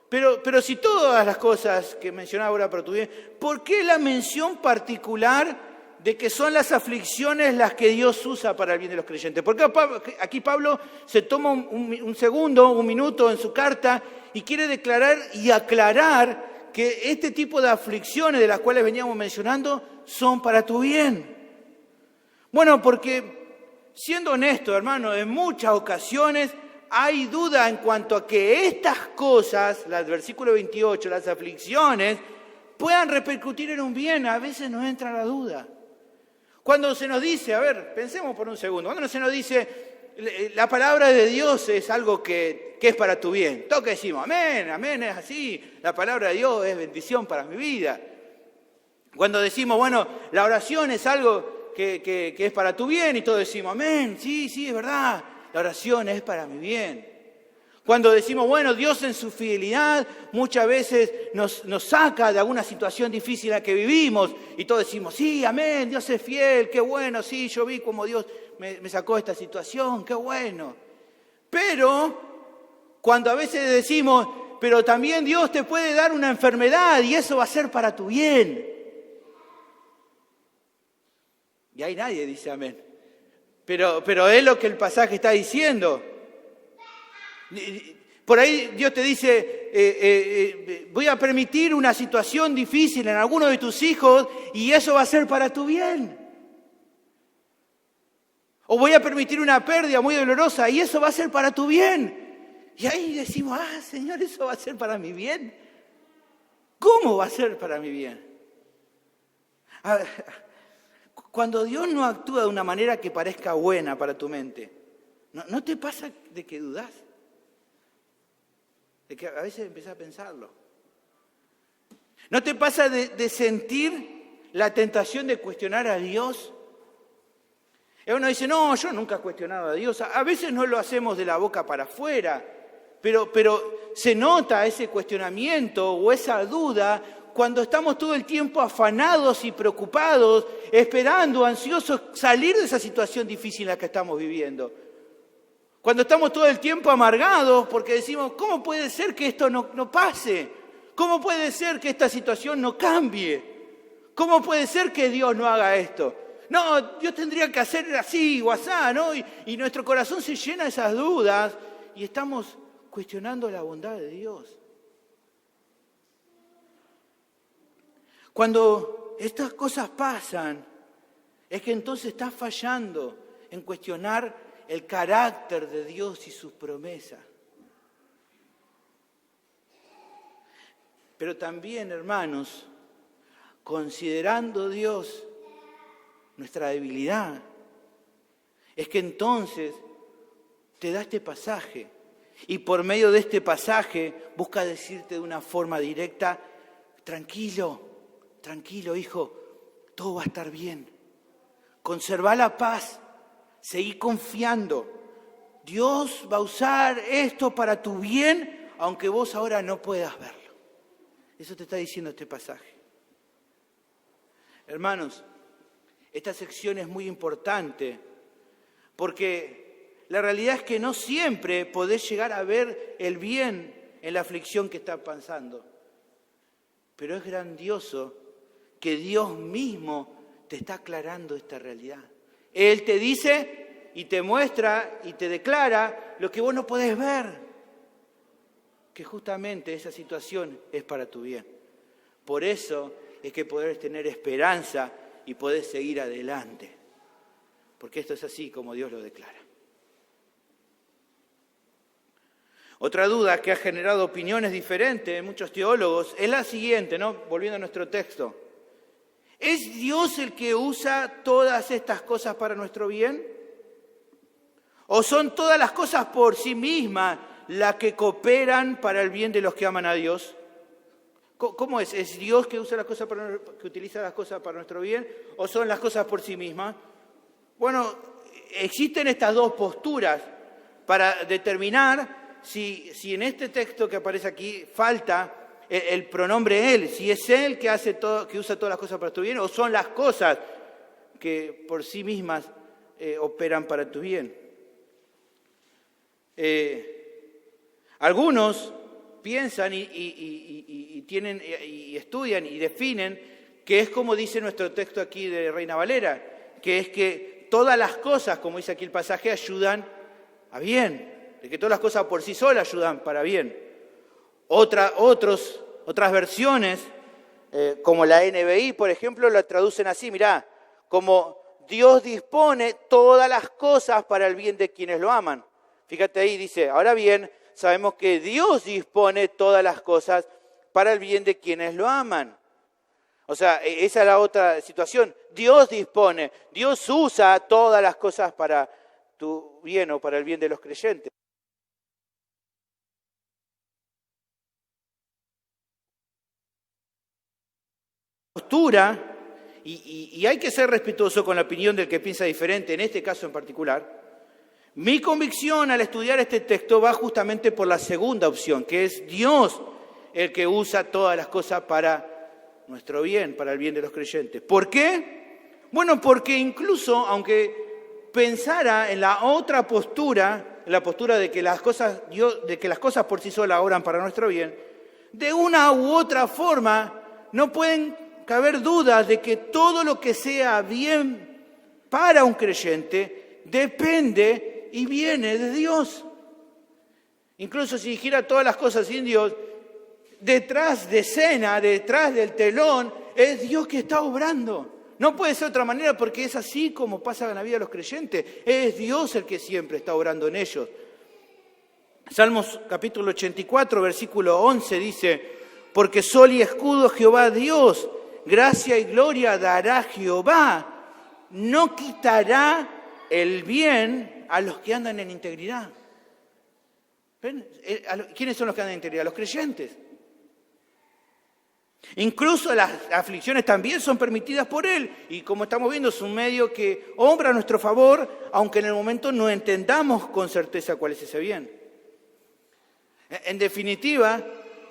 Pero si todas las cosas que mencionaba obran para tu bien, ¿por qué la mención particular de que son las aflicciones las que Dios usa para el bien de los creyentes? Porque aquí Pablo se toma un minuto en su carta y quiere declarar y aclarar que este tipo de aflicciones de las cuales veníamos mencionando son para tu bien. Bueno, porque siendo honesto, hermano, en muchas ocasiones hay duda en cuanto a que estas cosas, el versículo 28, las aflicciones, puedan repercutir en un bien. A veces nos entra la duda. Cuando se nos dice, a ver, pensemos por un segundo, cuando se nos dice la palabra de Dios es algo que es para tu bien, todos decimos amén, amén, es así, la palabra de Dios es bendición para mi vida. Cuando decimos, bueno, la oración es algo que es para tu bien, y todos decimos amén, sí, es verdad, la oración es para mi bien. Cuando decimos, bueno, Dios en su fidelidad muchas veces nos saca de alguna situación difícil en la que vivimos y todos decimos, sí, amén, Dios es fiel, qué bueno, sí, yo vi cómo Dios me sacó de esta situación, qué bueno. Pero cuando a veces decimos, pero también Dios te puede dar una enfermedad y eso va a ser para tu bien. Y ahí nadie dice amén. Pero es lo que el pasaje está diciendo. Por ahí Dios te dice, voy a permitir una situación difícil en alguno de tus hijos y eso va a ser para tu bien. O voy a permitir una pérdida muy dolorosa y eso va a ser para tu bien. Y ahí decimos, Señor, eso va a ser para mi bien. ¿Cómo va a ser para mi bien? Cuando Dios no actúa de una manera que parezca buena para tu mente, ¿no te pasa de que dudás? De que a veces empezás a pensarlo. ¿No te pasa de sentir la tentación de cuestionar a Dios? Y uno dice, no, yo nunca he cuestionado a Dios. A veces no lo hacemos de la boca para afuera, pero se nota ese cuestionamiento o esa duda cuando estamos todo el tiempo afanados y preocupados, esperando, ansiosos, salir de esa situación difícil en la que estamos viviendo. Cuando estamos todo el tiempo amargados porque decimos, ¿cómo puede ser que esto no pase? ¿Cómo puede ser que esta situación no cambie? ¿Cómo puede ser que Dios no haga esto? No, Dios tendría que hacer así o asá, ¿no? Y nuestro corazón se llena de esas dudas y estamos cuestionando la bondad de Dios. Cuando estas cosas pasan, es que entonces estás fallando en cuestionar el carácter de Dios y sus promesas. Pero también, hermanos, considerando Dios nuestra debilidad, es que entonces te da este pasaje y por medio de este pasaje busca decirte de una forma directa, tranquilo, hijo, todo va a estar bien. Conserva la paz, seguí confiando. Dios va a usar esto para tu bien, aunque vos ahora no puedas verlo. Eso te está diciendo este pasaje. Hermanos, esta sección es muy importante porque la realidad es que no siempre podés llegar a ver el bien en la aflicción que está pasando. Pero es grandioso que Dios mismo te está aclarando esta realidad. Él te dice y te muestra y te declara lo que vos no podés ver. Que justamente esa situación es para tu bien. Por eso es que podés tener esperanza y podés seguir adelante. Porque esto es así como Dios lo declara. Otra duda que ha generado opiniones diferentes en muchos teólogos es la siguiente, ¿no? Volviendo a nuestro texto. ¿Es Dios el que usa todas estas cosas para nuestro bien? ¿O son todas las cosas por sí mismas las que cooperan para el bien de los que aman a Dios? ¿Cómo es? ¿Es Dios que utiliza las cosas para nuestro bien? ¿O son las cosas por sí mismas? Bueno, existen estas dos posturas para determinar si en este texto que aparece aquí falta el pronombre Él, si es Él que hace todo, que usa todas las cosas para tu bien, o son las cosas que por sí mismas operan para tu bien. Algunos piensan y estudian y definen que es como dice nuestro texto aquí de Reina Valera, que es que todas las cosas, como dice aquí el pasaje, ayudan a bien, de que todas las cosas por sí solas ayudan para bien. Otras versiones, como la NBI, por ejemplo, la traducen así, mirá, como Dios dispone todas las cosas para el bien de quienes lo aman. Fíjate ahí, dice, ahora bien, sabemos que Dios dispone todas las cosas para el bien de quienes lo aman. O sea, esa es la otra situación. Dios dispone, Dios usa todas las cosas para tu bien o para el bien de los creyentes. Postura, y hay que ser respetuoso con la opinión del que piensa diferente, en este caso en particular. Mi convicción al estudiar este texto va justamente por la segunda opción, que es Dios el que usa todas las cosas para nuestro bien, para el bien de los creyentes. ¿Por qué? Bueno, porque incluso aunque pensara en la otra postura, en la postura de que las cosas por sí solas obran para nuestro bien, de una u otra forma no pueden caber dudas de que todo lo que sea bien para un creyente depende y viene de Dios. Incluso si dijera todas las cosas sin Dios, detrás de escena, detrás del telón, es Dios que está obrando. No puede ser de otra manera porque es así como pasa en la vida de los creyentes. Es Dios el que siempre está obrando en ellos. Salmos capítulo 84, versículo 11 dice, porque sol y escudo Jehová Dios, gracia y gloria dará Jehová, no quitará el bien a los que andan en integridad. ¿Ven? ¿Quiénes son los que andan en integridad? Los creyentes. Incluso las aflicciones también son permitidas por Él. Y como estamos viendo, es un medio que obra a nuestro favor, aunque en el momento no entendamos con certeza cuál es ese bien. En definitiva,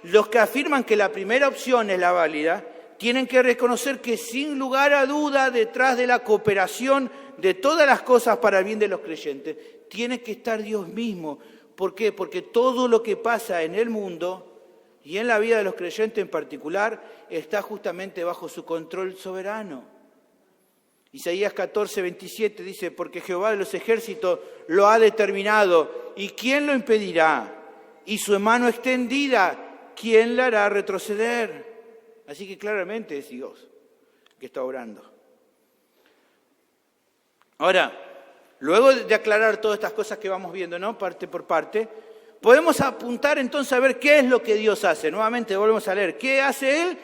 los que afirman que la primera opción es la válida, tienen que reconocer que sin lugar a duda, detrás de la cooperación de todas las cosas para el bien de los creyentes, tiene que estar Dios mismo. ¿Por qué? Porque todo lo que pasa en el mundo y en la vida de los creyentes en particular está justamente bajo su control soberano. Isaías 14:27 dice, porque Jehová de los ejércitos lo ha determinado, ¿y quién lo impedirá? Y su mano extendida, ¿quién la hará retroceder? Así que claramente es Dios que está obrando. Ahora, luego de aclarar todas estas cosas que vamos viendo, ¿no? Parte por parte, podemos apuntar entonces a ver qué es lo que Dios hace. Nuevamente volvemos a leer. ¿Qué hace Él?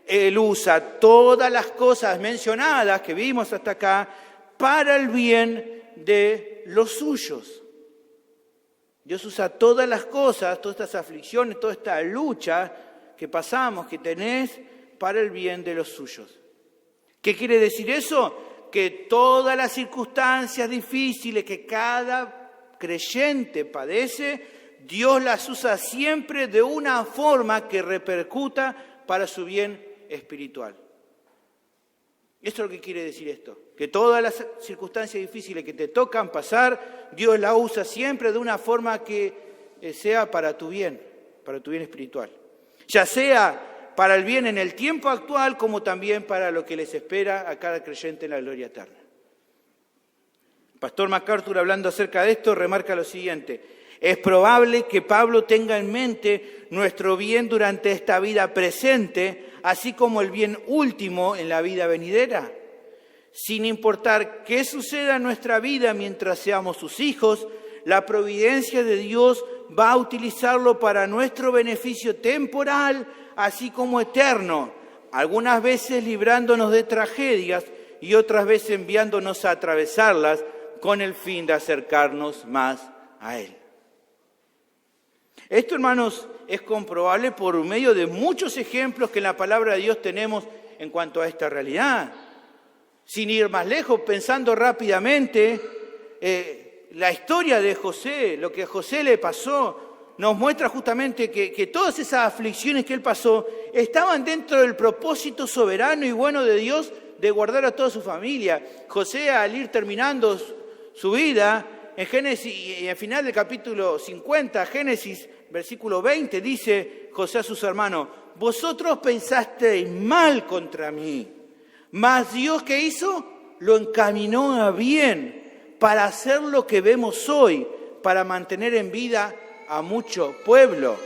Él usa todas las cosas mencionadas que vimos hasta acá para el bien de los suyos. Dios usa todas las cosas, todas estas aflicciones, toda esta lucha que pasamos, que tenés, para el bien de los suyos. ¿Qué quiere decir eso? Que todas las circunstancias difíciles que cada creyente padece, Dios las usa siempre de una forma que repercuta para su bien espiritual. Esto es lo que quiere decir esto, que todas las circunstancias difíciles que te tocan pasar, Dios las usa siempre de una forma que sea para tu bien espiritual. Ya sea para el bien en el tiempo actual, como también para lo que les espera a cada creyente en la gloria eterna. El pastor MacArthur, hablando acerca de esto, remarca lo siguiente: es probable que Pablo tenga en mente nuestro bien durante esta vida presente, así como el bien último en la vida venidera. Sin importar qué suceda en nuestra vida mientras seamos sus hijos, la providencia de Dios va a utilizarlo para nuestro beneficio temporal, así como eterno, algunas veces librándonos de tragedias y otras veces enviándonos a atravesarlas con el fin de acercarnos más a Él. Esto, hermanos, es comprobable por medio de muchos ejemplos que en la palabra de Dios tenemos en cuanto a esta realidad. Sin ir más lejos, pensando rápidamente, la historia de José, lo que a José le pasó, nos muestra justamente que todas esas aflicciones que él pasó estaban dentro del propósito soberano y bueno de Dios de guardar a toda su familia. José, al ir terminando su vida, en Génesis, y al final del capítulo 50, Génesis, versículo 20, dice José a sus hermanos: vosotros pensasteis mal contra mí, mas Dios, ¿qué hizo? Lo encaminó a bien para hacer lo que vemos hoy, para mantener en vida a mucho pueblo.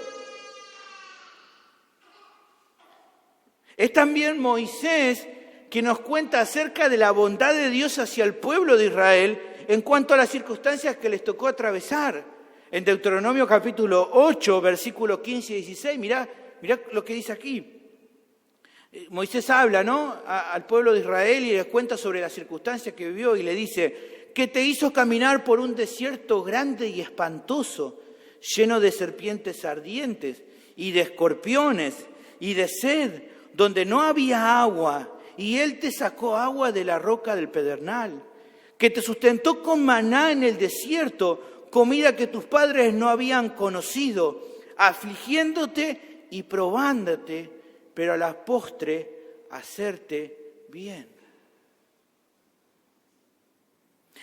Es también Moisés que nos cuenta acerca de la bondad de Dios hacia el pueblo de Israel en cuanto a las circunstancias que les tocó atravesar. En Deuteronomio capítulo 8, versículos 15 y 16, mirá lo que dice aquí. Moisés habla, ¿no?, al pueblo de Israel y les cuenta sobre las circunstancias que vivió y le dice: que te hizo caminar por un desierto grande y espantoso, lleno de serpientes ardientes y de escorpiones y de sed, donde no había agua, y Él te sacó agua de la roca del pedernal, que te sustentó con maná en el desierto, comida que tus padres no habían conocido, afligiéndote y probándote, pero a la postre hacerte bien.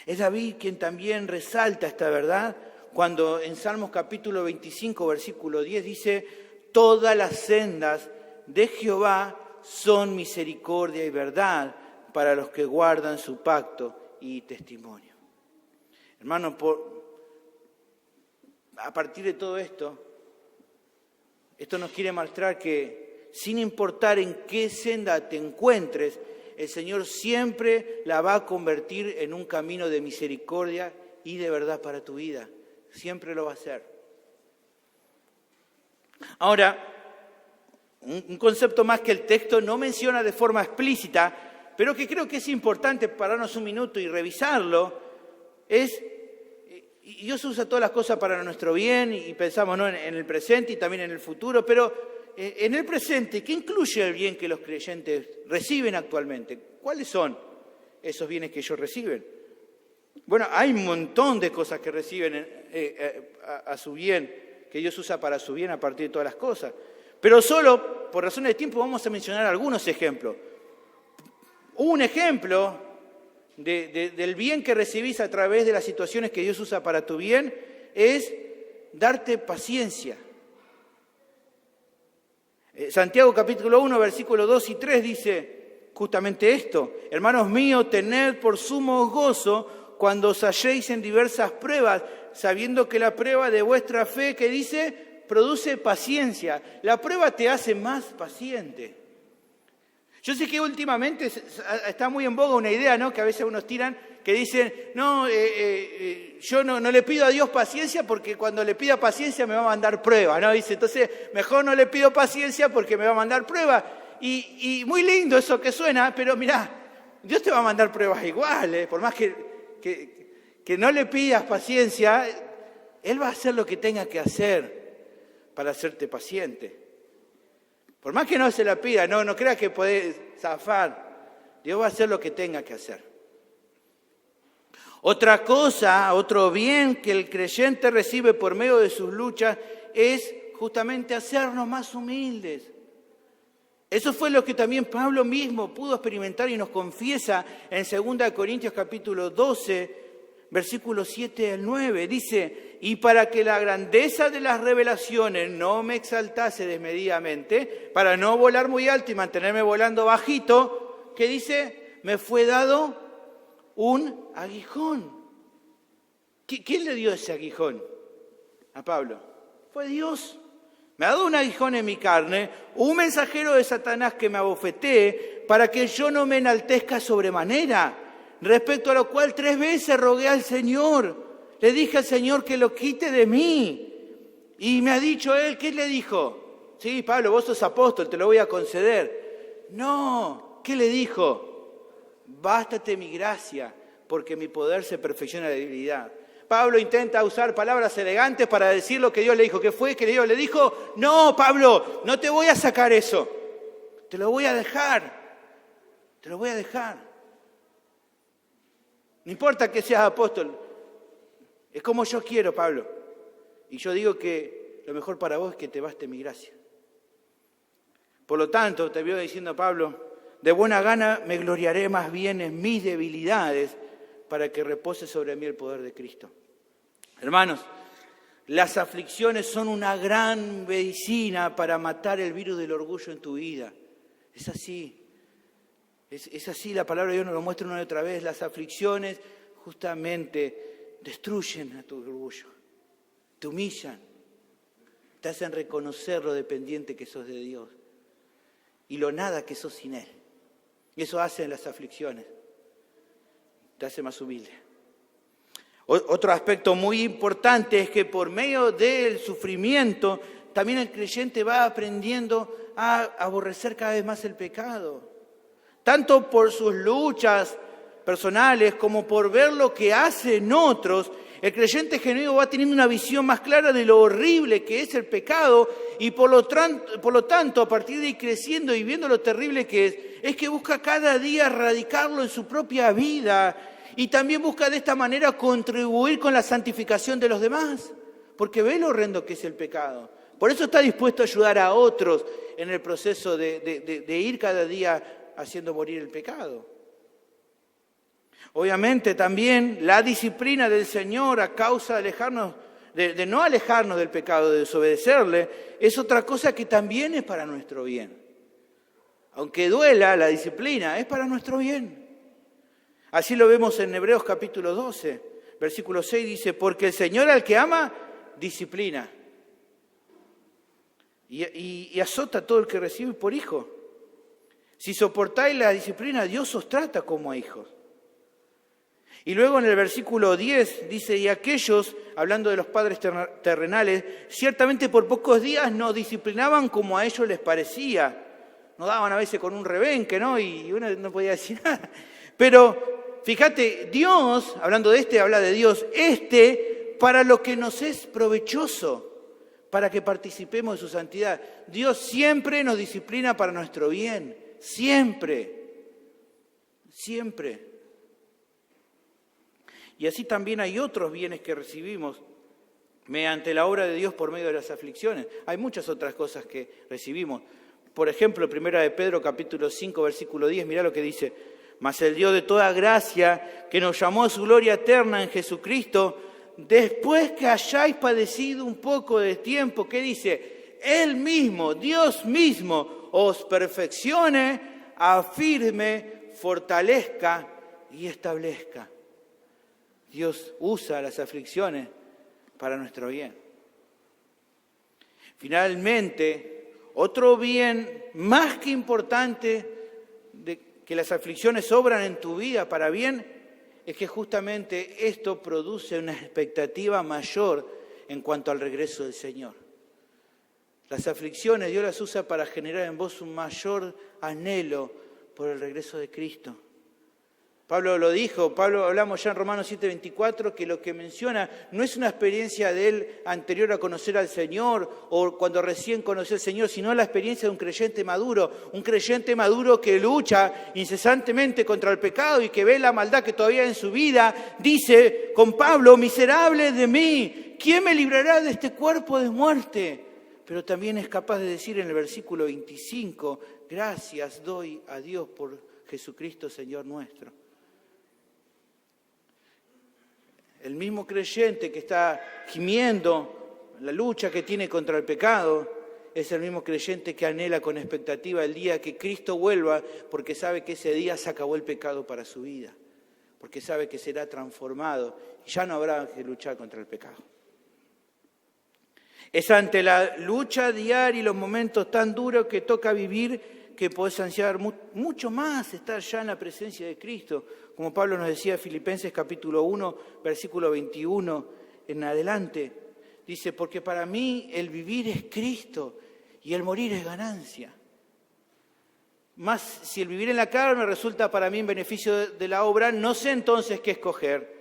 Es David quien también resalta esta verdad cuando en Salmos capítulo 25, versículo 10 dice: todas las sendas de Jehová son misericordia y verdad para los que guardan su pacto y testimonio. Hermano, a partir de todo esto nos quiere mostrar que sin importar en qué senda te encuentres, el Señor siempre la va a convertir en un camino de misericordia y de verdad para tu vida. Siempre lo va a hacer. Ahora, un concepto más que el texto no menciona de forma explícita, pero que creo que es importante pararnos un minuto y revisarlo, es Y Dios usa todas las cosas para nuestro bien y pensamos, ¿no?, en el presente y también en el futuro, pero en el presente, ¿qué incluye el bien que los creyentes reciben actualmente? ¿Cuáles son esos bienes que ellos reciben? Bueno, hay un montón de cosas que reciben a su bien, que Dios usa para su bien a partir de todas las cosas. Pero solo, por razones de tiempo, vamos a mencionar algunos ejemplos. Un ejemplo del bien que recibís a través de las situaciones que Dios usa para tu bien es darte paciencia. Santiago capítulo 1, versículos 2 y 3 dice justamente esto: hermanos míos, tened por sumo gozo cuando os halléis en diversas pruebas, sabiendo que la prueba de vuestra fe, que dice, produce paciencia. La prueba te hace más paciente. Yo sé que últimamente está muy en boga una idea, ¿no?, que a veces unos tiran, que dicen, no, yo no le pido a Dios paciencia porque cuando le pida paciencia me va a mandar prueba, ¿no? Dice, entonces mejor no le pido paciencia porque me va a mandar prueba. Y muy lindo eso que suena, pero mirá, Dios te va a mandar pruebas iguales, por más que no le pidas paciencia, Él va a hacer lo que tenga que hacer para hacerte paciente. Por más que no se la pida, no creas que podés zafar. Dios va a hacer lo que tenga que hacer. Otra cosa, otro bien que el creyente recibe por medio de sus luchas es justamente hacernos más humildes. Eso fue lo que también Pablo mismo pudo experimentar y nos confiesa en 2 Corintios capítulo 12, versículos 7 al 9. Dice, y para que la grandeza de las revelaciones no me exaltase desmedidamente, para no volar muy alto y mantenerme volando bajito, ¿qué dice? Me fue dado un aguijón. ¿Quién le dio ese aguijón a Pablo? Fue Dios. Me ha dado un aguijón en mi carne, un mensajero de Satanás que me abofetee, para que yo no me enaltezca sobremanera. Respecto a lo cual 3 veces rogué al Señor. Le dije al Señor que lo quite de mí. Y me ha dicho Él, ¿qué le dijo? Sí, Pablo, vos sos apóstol, te lo voy a conceder. No, ¿qué le dijo? Bástate mi gracia, porque mi poder se perfecciona en la debilidad. Pablo intenta usar palabras elegantes para decir lo que Dios le dijo. ¿Qué fue que Dios le dijo? No, Pablo, no te voy a sacar eso. Te lo voy a dejar. Te lo voy a dejar. No importa que seas apóstol. Es como yo quiero, Pablo. Y yo digo que lo mejor para vos es que te baste mi gracia. Por lo tanto, te veo diciendo, Pablo, de buena gana me gloriaré más bien en mis debilidades para que repose sobre mí el poder de Cristo. Hermanos, las aflicciones son una gran medicina para matar el virus del orgullo en tu vida. Es así. Es así, la palabra de Dios nos lo muestra una y otra vez. Las aflicciones justamente destruyen a tu orgullo, te humillan, te hacen reconocer lo dependiente que sos de Dios y lo nada que sos sin Él. Y eso hacen las aflicciones, te hace más humilde. Otro aspecto muy importante es que por medio del sufrimiento también el creyente va aprendiendo a aborrecer cada vez más el pecado. Tanto por sus luchas personales como por ver lo que hacen otros, el creyente genuino va teniendo una visión más clara de lo horrible que es el pecado y por lo tanto, a partir de ir creciendo y viendo lo terrible que es que busca cada día erradicarlo en su propia vida y también busca de esta manera contribuir con la santificación de los demás, porque ve lo horrendo que es el pecado. Por eso está dispuesto a ayudar a otros en el proceso de ir cada día haciendo morir el pecado. Obviamente también la disciplina del Señor a causa de alejarnos, de no alejarnos del pecado, de desobedecerle, es otra cosa que también es para nuestro bien. Aunque duela, la disciplina es para nuestro bien. Así lo vemos en Hebreos capítulo 12, versículo 6, dice, porque el Señor al que ama, disciplina. Y azota a todo el que recibe por hijo. Si soportáis la disciplina, Dios os trata como a hijos. Y luego en el versículo 10 dice, y aquellos, hablando de los padres terrenales, ciertamente por pocos días nos disciplinaban como a ellos les parecía. Nos daban a veces con un rebenque, ¿no? Y uno no podía decir nada. Pero fíjate, Dios, hablando de habla de Dios, para lo que nos es provechoso, para que participemos de su santidad. Dios siempre nos disciplina para nuestro bien, siempre, siempre. Y así también hay otros bienes que recibimos mediante la obra de Dios por medio de las aflicciones. Hay muchas otras cosas que recibimos. Por ejemplo, 1 de Pedro capítulo 5, versículo 10, mirá lo que dice: mas el Dios de toda gracia, que nos llamó a su gloria eterna en Jesucristo, después que hayáis padecido un poco de tiempo, ¿qué dice? Él mismo, Dios mismo, os perfeccione, afirme, fortalezca y establezca. Dios usa las aflicciones para nuestro bien. Finalmente, otro bien más que importante de que las aflicciones obran en tu vida para bien, es que justamente esto produce una expectativa mayor en cuanto al regreso del Señor. Las aflicciones Dios las usa para generar en vos un mayor anhelo por el regreso de Cristo. Pablo lo dijo, hablamos ya en Romanos 7:24, que lo que menciona no es una experiencia de él anterior a conocer al Señor o cuando recién conoció al Señor, sino la experiencia de un creyente maduro que lucha incesantemente contra el pecado y que ve la maldad que todavía hay en su vida. Dice con Pablo: miserable de mí, ¿quién me librará de este cuerpo de muerte? Pero también es capaz de decir en el versículo 25, gracias doy a Dios por Jesucristo Señor nuestro. El mismo creyente que está gimiendo la lucha que tiene contra el pecado es el mismo creyente que anhela con expectativa el día que Cristo vuelva, porque sabe que ese día se acabó el pecado para su vida, porque sabe que será transformado y ya no habrá que luchar contra el pecado. Es ante la lucha diaria y los momentos tan duros que toca vivir que podés ansiar mucho más estar ya en la presencia de Cristo. Como Pablo nos decía en Filipenses capítulo 1, versículo 21 en adelante. Dice, porque para mí el vivir es Cristo y el morir es ganancia. Más si el vivir en la carne resulta para mí en beneficio de la obra, no sé entonces qué escoger.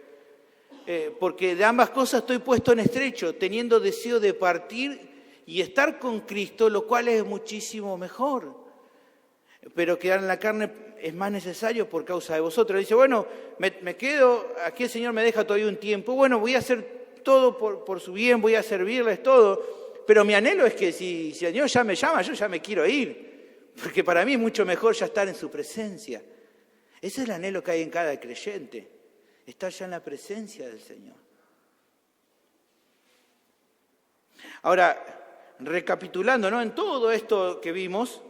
Porque de ambas cosas estoy puesto en estrecho, teniendo deseo de partir y estar con Cristo, lo cual es muchísimo mejor. Pero quedar en la carne es más necesario por causa de vosotros. Dice, bueno, me quedo, aquí el Señor me deja todavía un tiempo, bueno, voy a hacer todo por su bien, voy a servirles todo, pero mi anhelo es que si el Señor ya me llama, yo ya me quiero ir, porque para mí es mucho mejor ya estar en su presencia. Ese es el anhelo que hay en cada creyente, estar ya en la presencia del Señor. Ahora, recapitulando, ¿no? En todo esto que vimos,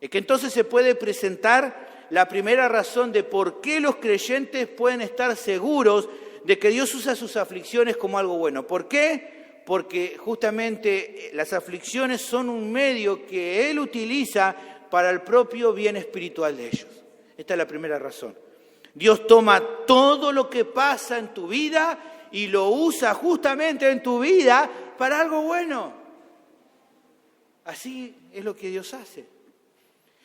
es que entonces se puede presentar la primera razón de por qué los creyentes pueden estar seguros de que Dios usa sus aflicciones como algo bueno. ¿Por qué? Porque justamente las aflicciones son un medio que Él utiliza para el propio bien espiritual de ellos. Esta es la primera razón. Dios toma todo lo que pasa en tu vida y lo usa justamente en tu vida para algo bueno. Así es lo que Dios hace.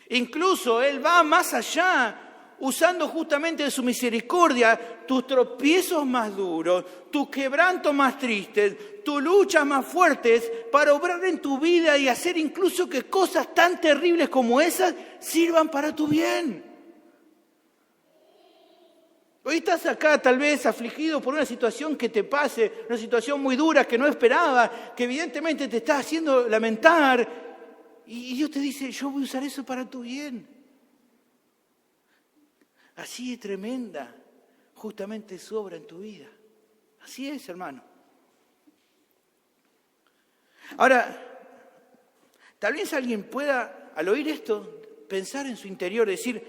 Incluso Él va más allá, usando justamente de su misericordia tus tropiezos más duros, tus quebrantos más tristes, tus luchas más fuertes, para obrar en tu vida y hacer incluso que cosas tan terribles como esas sirvan para tu bien. Hoy estás acá tal vez afligido por una situación que te pase, una situación muy dura que no esperaba, que evidentemente te está haciendo lamentar. Y Dios te dice, yo voy a usar eso para tu bien. Así es tremenda, justamente su obra en tu vida. Así es, hermano. Ahora, tal vez alguien pueda, al oír esto, pensar en su interior, decir,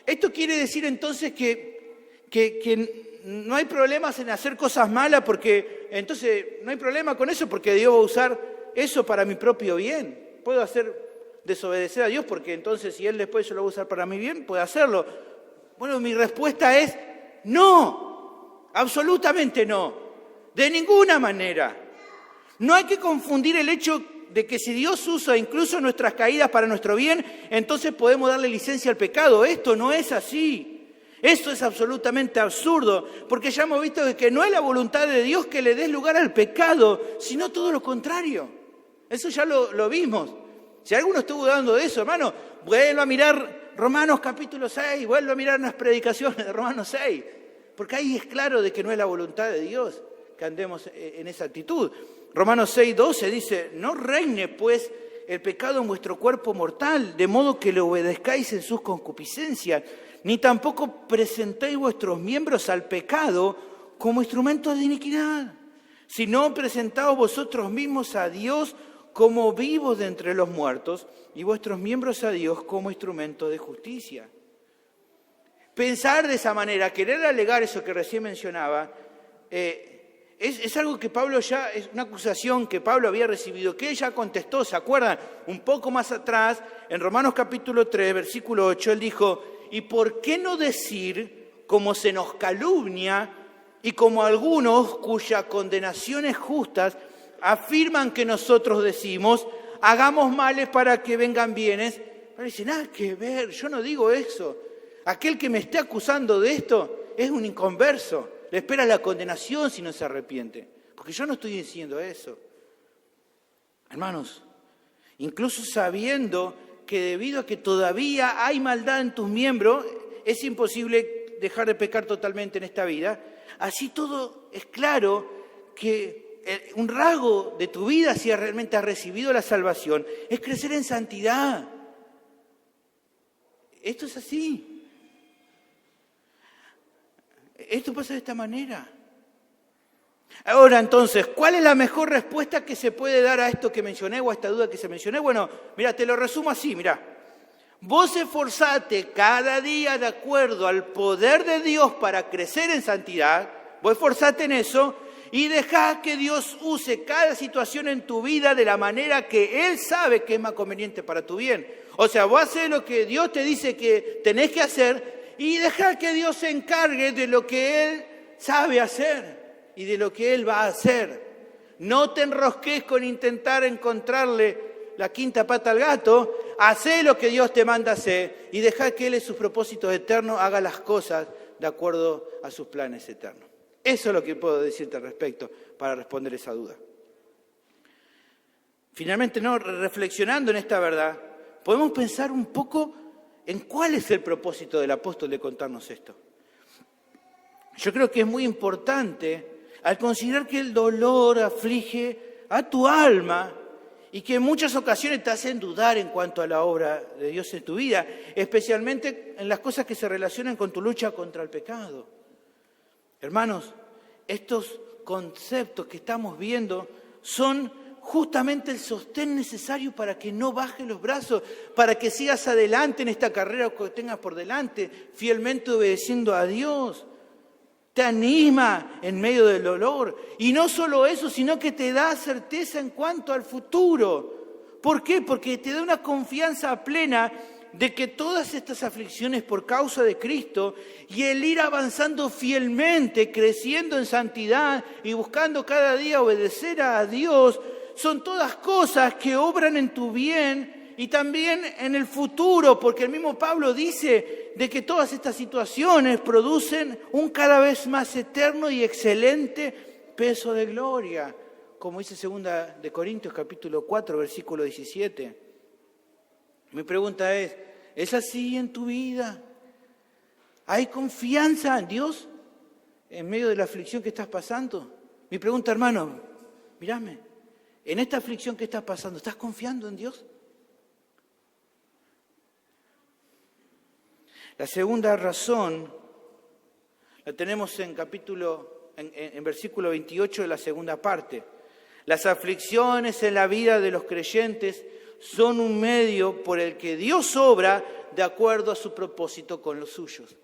esto quiere decir entonces que no hay problemas en hacer cosas malas, porque entonces no hay problema con eso, porque Dios va a usar eso para mi propio bien. Puedo desobedecer a Dios porque entonces si Él después yo lo va a usar para mi bien, puede hacerlo. Bueno, mi respuesta es no, absolutamente no, de ninguna manera. No hay que confundir el hecho de que si Dios usa incluso nuestras caídas para nuestro bien, entonces podemos darle licencia al pecado. Esto no es así. Esto es absolutamente absurdo, porque ya hemos visto que no es la voluntad de Dios que le des lugar al pecado, sino todo lo contrario. Eso ya lo vimos. Si alguno estuvo dudando de eso, hermano, vuelva a mirar Romanos capítulo 6, vuelva a mirar unas predicaciones de Romanos 6, porque ahí es claro de que no es la voluntad de Dios que andemos en esa actitud. Romanos 6:12 dice, no reine pues el pecado en vuestro cuerpo mortal, de modo que le obedezcáis en sus concupiscencias, ni tampoco presentéis vuestros miembros al pecado como instrumentos de iniquidad, sino presentaos vosotros mismos a Dios como vivos de entre los muertos y vuestros miembros a Dios como instrumentos de justicia. Pensar de esa manera, querer alegar eso que recién mencionaba, es algo que Pablo ya, es una acusación que Pablo había recibido, que él ya contestó, ¿se acuerdan? Un poco más atrás, en Romanos capítulo 3, versículo 8, él dijo, ¿y por qué no decir, como se nos calumnia, y como algunos cuya condenación es justa, afirman que nosotros decimos, hagamos males para que vengan bienes? Pero dice, nada que ver, yo no digo eso. Aquel que me esté acusando de esto es un inconverso. Le espera la condenación si no se arrepiente. Porque yo no estoy diciendo eso. Hermanos, incluso sabiendo que debido a que todavía hay maldad en tus miembros, es imposible dejar de pecar totalmente en esta vida. Así todo es claro que un rasgo de tu vida, si realmente has recibido la salvación, es crecer en santidad. Esto es así. Esto pasa de esta manera. Ahora, entonces, ¿cuál es la mejor respuesta que se puede dar a esto que mencioné o a esta duda que se mencioné? Bueno, mira, te lo resumo así, mira. Vos esforzate cada día de acuerdo al poder de Dios para crecer en santidad. Vos esforzate en eso y dejá que Dios use cada situación en tu vida de la manera que Él sabe que es más conveniente para tu bien. O sea, vos haces lo que Dios te dice que tenés que hacer y dejá que Dios se encargue de lo que Él sabe hacer y de lo que Él va a hacer. No te enrosques con intentar encontrarle la quinta pata al gato. Hacé lo que Dios te manda hacer y dejá que Él en sus propósitos eternos haga las cosas de acuerdo a sus planes eternos. Eso es lo que puedo decirte al respecto para responder esa duda. Finalmente, reflexionando en esta verdad, podemos pensar un poco en cuál es el propósito del apóstol de contarnos esto. Yo creo que es muy importante al considerar que el dolor aflige a tu alma y que en muchas ocasiones te hacen dudar en cuanto a la obra de Dios en tu vida, especialmente en las cosas que se relacionan con tu lucha contra el pecado. Hermanos, estos conceptos que estamos viendo son justamente el sostén necesario para que no bajes los brazos, para que sigas adelante en esta carrera que tengas por delante, fielmente obedeciendo a Dios. Te anima en medio del dolor. Y no solo eso, sino que te da certeza en cuanto al futuro. ¿Por qué? Porque te da una confianza plena de que todas estas aflicciones por causa de Cristo y el ir avanzando fielmente, creciendo en santidad y buscando cada día obedecer a Dios, son todas cosas que obran en tu bien y también en el futuro, porque el mismo Pablo dice de que todas estas situaciones producen un cada vez más eterno y excelente peso de gloria, como dice 2 de Corintios capítulo 4, versículo 17. Mi pregunta ¿es así en tu vida? ¿Hay confianza en Dios en medio de la aflicción que estás pasando? Mi pregunta, hermano, mírame, en esta aflicción que estás pasando, ¿estás confiando en Dios? La segunda razón la tenemos en versículo 28 de la segunda parte. Las aflicciones en la vida de los creyentes son un medio por el que Dios obra de acuerdo a su propósito con los suyos.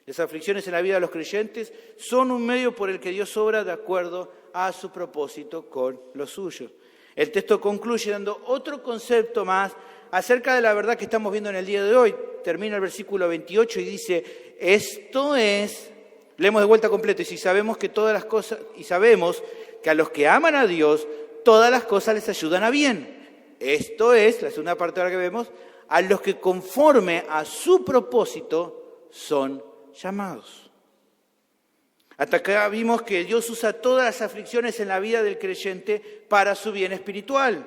Las aflicciones en la vida de los creyentes son un medio por el que Dios obra de acuerdo a su propósito con los suyos. El texto concluye dando otro concepto más acerca de la verdad que estamos viendo en el día de hoy. Termina el versículo 28 y dice, esto es, leemos de vuelta completo, y sabemos que todas las cosas, y sabemos que a los que aman a Dios, todas las cosas les ayudan a bien. Esto es, la segunda parte ahora que vemos, a los que conforme a su propósito son llamados. Hasta acá vimos que Dios usa todas las aflicciones en la vida del creyente para su bien espiritual.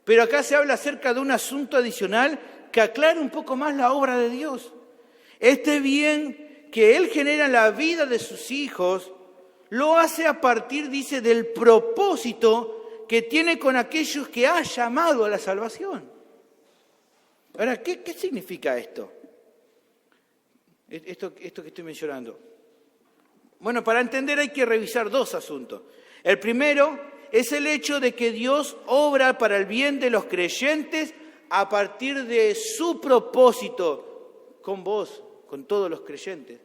Pero acá se habla acerca de un asunto adicional que aclara un poco más la obra de Dios. Este bien que Él genera en la vida de sus hijos, lo hace a partir, dice, del propósito que tiene con aquellos que ha llamado a la salvación. Ahora, ¿qué significa esto? Esto que estoy mencionando. Bueno, para entender hay que revisar dos asuntos. El primero es el hecho de que Dios obra para el bien de los creyentes a partir de su propósito con vos, con todos los creyentes.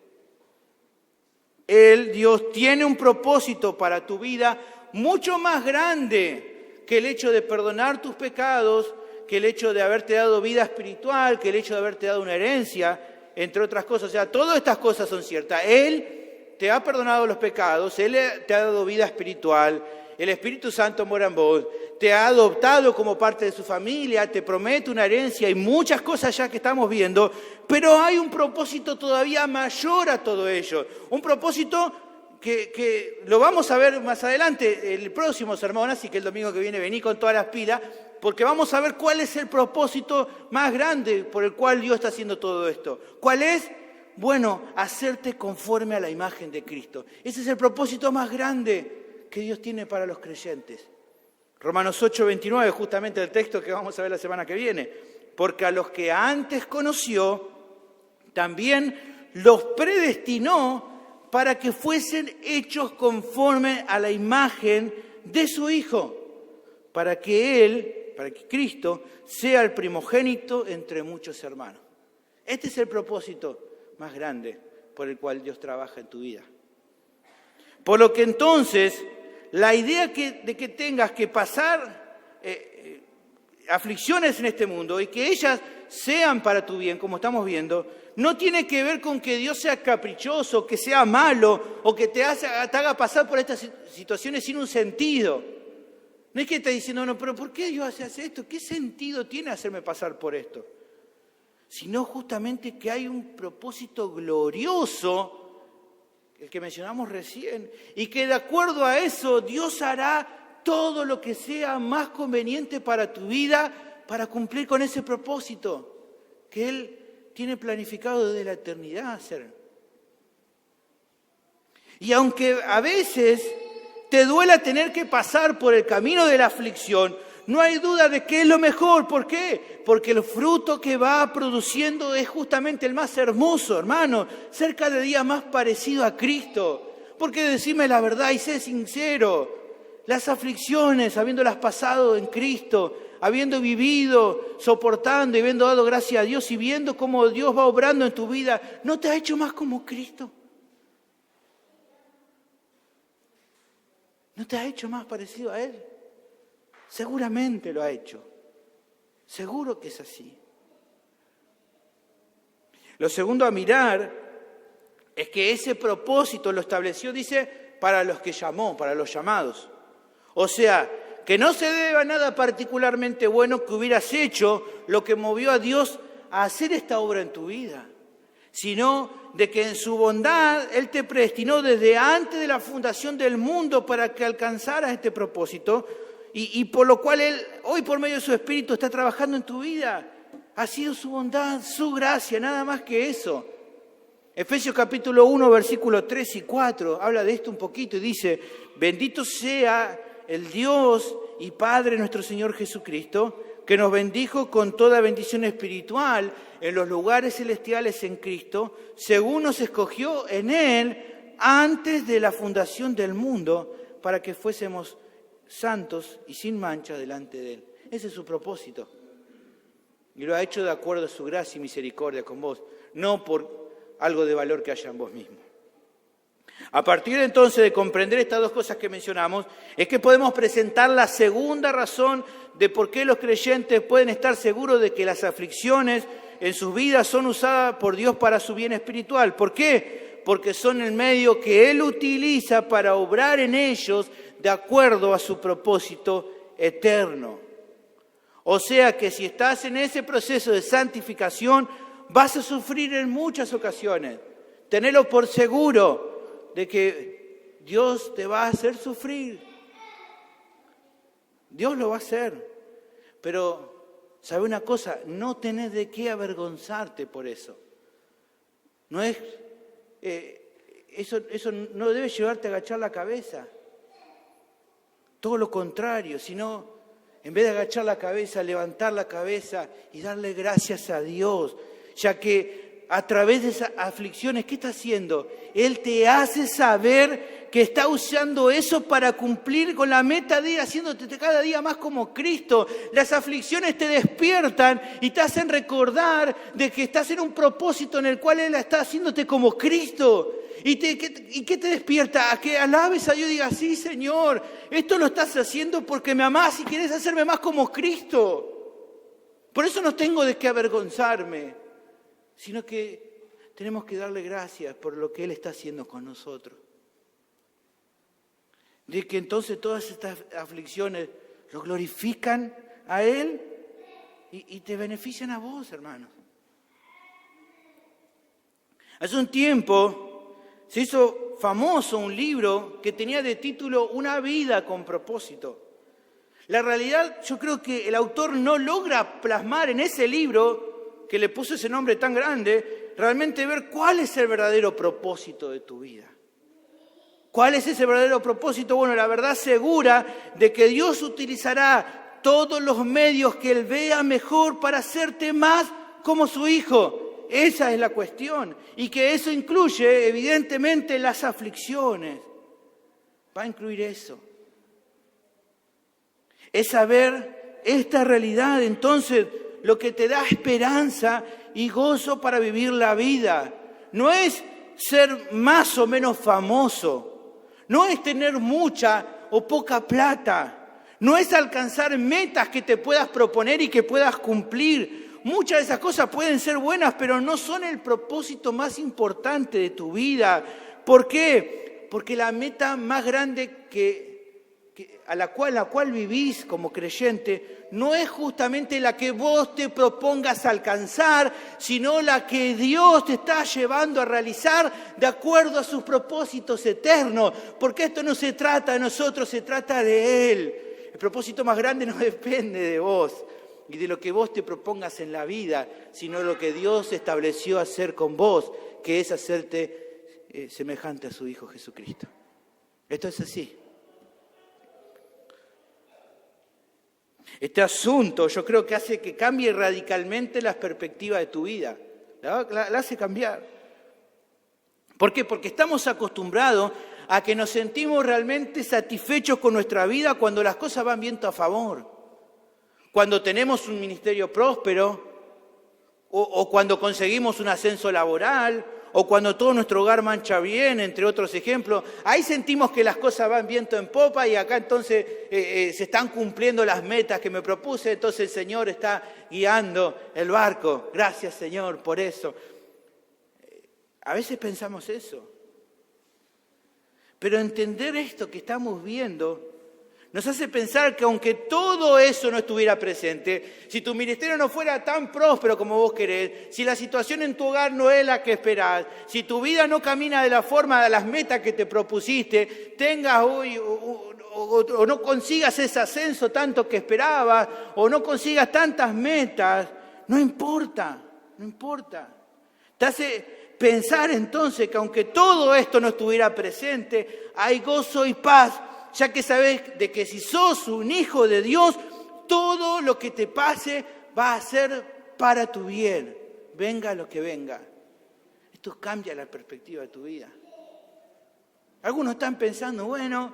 Dios, tiene un propósito para tu vida mucho más grande que el hecho de perdonar tus pecados, que el hecho de haberte dado vida espiritual, que el hecho de haberte dado una herencia, entre otras cosas. O sea, todas estas cosas son ciertas. Él te ha perdonado los pecados, Él te ha dado vida espiritual, el Espíritu Santo mora en vos, te ha adoptado como parte de su familia, te promete una herencia y muchas cosas ya que estamos viendo, pero hay un propósito todavía mayor a todo ello. Un propósito que lo vamos a ver más adelante, el próximo sermón, así que el domingo que viene vení con todas las pilas, porque vamos a ver cuál es el propósito más grande por el cual Dios está haciendo todo esto. ¿Cuál es? Bueno, hacerte conforme a la imagen de Cristo. Ese es el propósito más grande que Dios tiene para los creyentes. Romanos 8:29, justamente el texto que vamos a ver la semana que viene. Porque a los que antes conoció, también los predestinó para que fuesen hechos conforme a la imagen de su Hijo, para que Cristo sea el primogénito entre muchos hermanos. Este es el propósito más grande por el cual Dios trabaja en tu vida. Por lo que entonces, la idea de que tengas que pasar aflicciones en este mundo y que ellas sean para tu bien, como estamos viendo, no tiene que ver con que Dios sea caprichoso, que sea malo o que te haga pasar por estas situaciones sin un sentido. No es que esté diciendo, no, pero ¿por qué Dios hace esto? ¿Qué sentido tiene hacerme pasar por esto? Sino justamente que hay un propósito glorioso, el que mencionamos recién, y que de acuerdo a eso Dios hará todo lo que sea más conveniente para tu vida para cumplir con ese propósito que Él tiene planificado desde la eternidad hacer. Y aunque a veces te duela tener que pasar por el camino de la aflicción, no hay duda de que es lo mejor. ¿Por qué? Porque el fruto que va produciendo es justamente el más hermoso, hermano. Ser cada día más parecido a Cristo. Porque decime la verdad y sé sincero. Las aflicciones, habiéndolas pasado en Cristo, habiendo vivido, soportando y habiendo dado gracias a Dios y viendo cómo Dios va obrando en tu vida, ¿no te ha hecho más como Cristo? ¿No te ha hecho más parecido a Él? Seguramente lo ha hecho. Seguro que es así. Lo segundo a mirar es que ese propósito lo estableció, dice, para los que llamó, para los llamados. O sea, que no se debe a nada particularmente bueno que hubieras hecho lo que movió a Dios a hacer esta obra en tu vida, sino de que en su bondad Él te predestinó desde antes de la fundación del mundo para que alcanzaras este propósito. Y por lo cual Él, hoy por medio de su Espíritu, está trabajando en tu vida. Ha sido su bondad, su gracia, nada más que eso. Efesios capítulo 1, versículos 3 y 4, habla de esto un poquito y dice: bendito sea el Dios y Padre nuestro Señor Jesucristo, que nos bendijo con toda bendición espiritual en los lugares celestiales en Cristo, según nos escogió en Él antes de la fundación del mundo, para que fuésemos santos y sin mancha delante de Él. Ese es su propósito. Y lo ha hecho de acuerdo a su gracia y misericordia con vos, no por algo de valor que haya en vos mismo. A partir entonces de comprender estas dos cosas que mencionamos, es que podemos presentar la segunda razón de por qué los creyentes pueden estar seguros de que las aflicciones en sus vidas son usadas por Dios para su bien espiritual. ¿Por qué? Porque son el medio que Él utiliza para obrar en ellos de acuerdo a su propósito eterno. O sea que si estás en ese proceso de santificación, vas a sufrir en muchas ocasiones. Tenelo por seguro de que Dios te va a hacer sufrir. Dios lo va a hacer. Pero, ¿sabe una cosa? No tenés de qué avergonzarte por eso. No es, eso no debe llevarte a agachar la cabeza. Todo lo contrario, sino, en vez de agachar la cabeza, levantar la cabeza y darle gracias a Dios, ya que a través de esas aflicciones, ¿qué está haciendo? Él te hace saber que está usando eso para cumplir con la meta de ir haciéndote cada día más como Cristo. Las aflicciones te despiertan y te hacen recordar de que estás en un propósito en el cual Él está haciéndote como Cristo. ¿Y qué te despierta? A que alabes a Dios y digas, sí, Señor, esto lo estás haciendo porque me amás y quieres hacerme más como Cristo. Por eso no tengo de qué avergonzarme, sino que tenemos que darle gracias por lo que Él está haciendo con nosotros. De que entonces todas estas aflicciones lo glorifican a Él y te benefician a vos, hermanos. Hace un tiempo se hizo famoso un libro que tenía de título Una vida con propósito. La realidad, yo creo que el autor no logra plasmar en ese libro, que le puso ese nombre tan grande, realmente ver cuál es el verdadero propósito de tu vida. ¿Cuál es ese verdadero propósito? Bueno, la verdad segura de que Dios utilizará todos los medios que Él vea mejor para hacerte más como su Hijo. Esa es la cuestión. Y que eso incluye, evidentemente, las aflicciones. Va a incluir eso. Es saber esta realidad, entonces, lo que te da esperanza y gozo para vivir la vida. No es ser más o menos famoso. No es tener mucha o poca plata. No es alcanzar metas que te puedas proponer y que puedas cumplir. Muchas de esas cosas pueden ser buenas, pero no son el propósito más importante de tu vida. ¿Por qué? Porque la meta más grande a la cual vivís como creyente no es justamente la que vos te propongas alcanzar, sino la que Dios te está llevando a realizar de acuerdo a sus propósitos eternos. Porque esto no se trata de nosotros, se trata de Él. El propósito más grande no depende de vos y de lo que vos te propongas en la vida, sino lo que Dios estableció hacer con vos, que es hacerte semejante a su Hijo Jesucristo. Esto es así. Este asunto yo creo que hace que cambie radicalmente la perspectiva de tu vida. La hace cambiar. ¿Por qué? Porque estamos acostumbrados a que nos sentimos realmente satisfechos con nuestra vida cuando las cosas van viento a favor. Cuando tenemos un ministerio próspero, o cuando conseguimos un ascenso laboral, o cuando todo nuestro hogar marcha bien, entre otros ejemplos, ahí sentimos que las cosas van viento en popa y acá entonces se están cumpliendo las metas que me propuse, entonces el Señor está guiando el barco. Gracias, Señor, por eso. A veces pensamos eso. Pero entender esto que estamos viendo nos hace pensar que aunque todo eso no estuviera presente, si tu ministerio no fuera tan próspero como vos querés, si la situación en tu hogar no es la que esperás, si tu vida no camina de la forma de las metas que te propusiste, tengas hoy o no consigas ese ascenso tanto que esperabas, o no consigas tantas metas, no importa, no importa. Te hace pensar entonces que aunque todo esto no estuviera presente, hay gozo y paz, ya que sabes de que si sos un hijo de Dios, todo lo que te pase va a ser para tu bien, venga lo que venga. Esto cambia la perspectiva de tu vida. Algunos están pensando, bueno,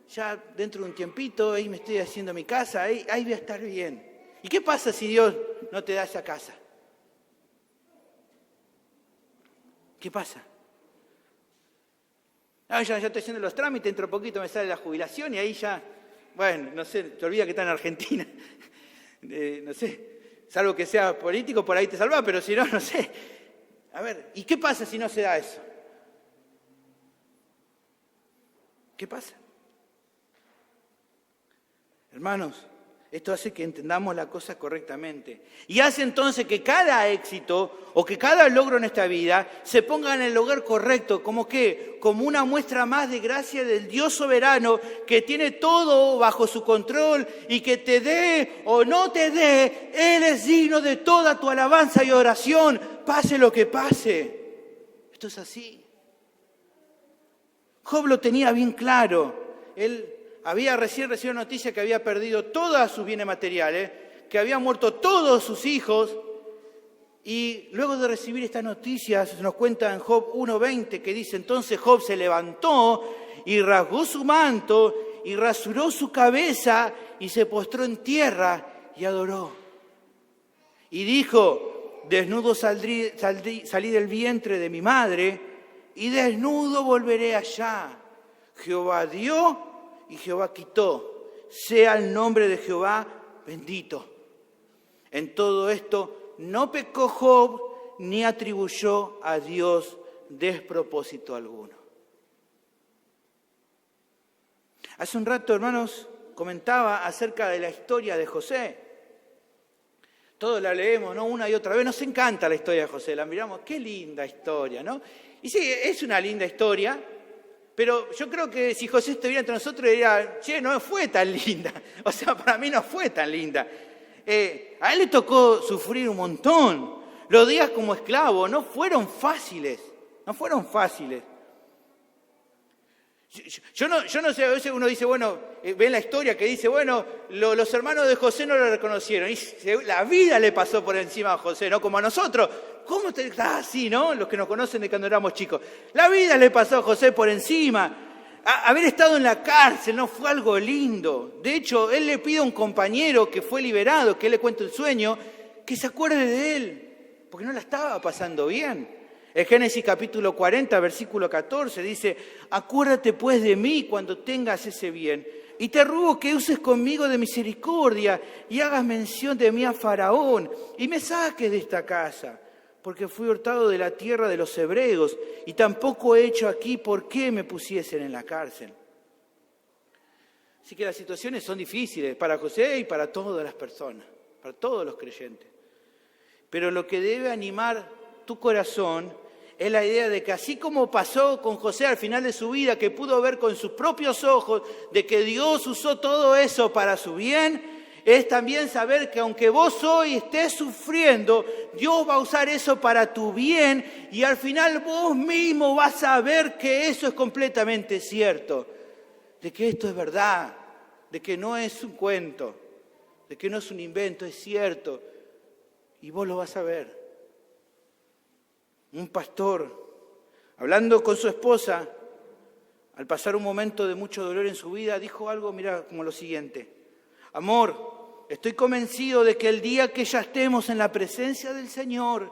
ya dentro de un tiempito, ahí me estoy haciendo mi casa, ahí voy a estar bien. ¿Y qué pasa si Dios no te da esa casa? ¿Qué pasa? Ya estoy haciendo los trámites, dentro de poquito me sale la jubilación y ahí ya, bueno, no sé, te olvidas que está en Argentina. No sé, salvo que sea político, por ahí te salva, pero si no, no sé. A ver, ¿y qué pasa si no se da eso? ¿Qué pasa? Hermanos, Esto hace que entendamos la cosa correctamente. Y hace entonces que cada éxito o que cada logro en esta vida se ponga en el lugar correcto. ¿Cómo qué? Como una muestra más de gracia del Dios soberano que tiene todo bajo su control y que te dé o no te dé, Él es digno de toda tu alabanza y oración, pase lo que pase. Esto es así. Job lo tenía bien claro. Él había recién recibido noticia que había perdido todos sus bienes materiales, que habían muerto todos sus hijos. Y luego de recibir estas noticias, nos cuenta en Job 1:20 que dice, entonces Job se levantó y rasgó su manto y rasuró su cabeza y se postró en tierra y adoró. Y dijo, desnudo salí del vientre de mi madre y desnudo volveré allá. Jehová dio y Jehová quitó, sea el nombre de Jehová bendito. En todo esto no pecó Job ni atribuyó a Dios despropósito alguno. Hace un rato, hermanos, comentaba acerca de la historia de José. Todos la leemos, ¿no? Una y otra vez. Nos encanta la historia de José, la miramos, qué linda historia, ¿no? Y sí, es una linda historia. Pero yo creo que si José estuviera entre nosotros diría, che, no fue tan linda. O sea, para mí no fue tan linda. A él le tocó sufrir un montón. Los días como esclavo no fueron fáciles. No fueron fáciles. Yo no sé, a veces uno dice, bueno, ve la historia que dice, bueno, los hermanos de José no lo reconocieron. Y la vida le pasó por encima a José, ¿no? Como a nosotros. ¿Cómo te estás así, no? Los que nos conocen de cuando éramos chicos. La vida le pasó a José por encima. Haber estado en la cárcel no fue algo lindo. De hecho, él le pide a un compañero que fue liberado, que él le cuente el sueño, que se acuerde de él, porque no la estaba pasando bien. En Génesis capítulo 40, versículo 14, dice, acuérdate pues de mí cuando tengas ese bien, y te ruego que uses conmigo de misericordia y hagas mención de mí a Faraón, y me saques de esta casa, porque fui hurtado de la tierra de los hebreos, y tampoco he hecho aquí por qué me pusiesen en la cárcel. Así que las situaciones son difíciles para José y para todas las personas, para todos los creyentes. Pero lo que debe animar tu corazón es la idea de que así como pasó con José al final de su vida, que pudo ver con sus propios ojos de que Dios usó todo eso para su bien, es también saber que aunque vos hoy estés sufriendo, Dios va a usar eso para tu bien y al final vos mismo vas a ver que eso es completamente cierto, de que esto es verdad, de que no es un cuento, de que no es un invento, es cierto y vos lo vas a ver. Un pastor, hablando con su esposa, al pasar un momento de mucho dolor en su vida, dijo algo, mira, como lo siguiente. Amor, estoy convencido de que el día que ya estemos en la presencia del Señor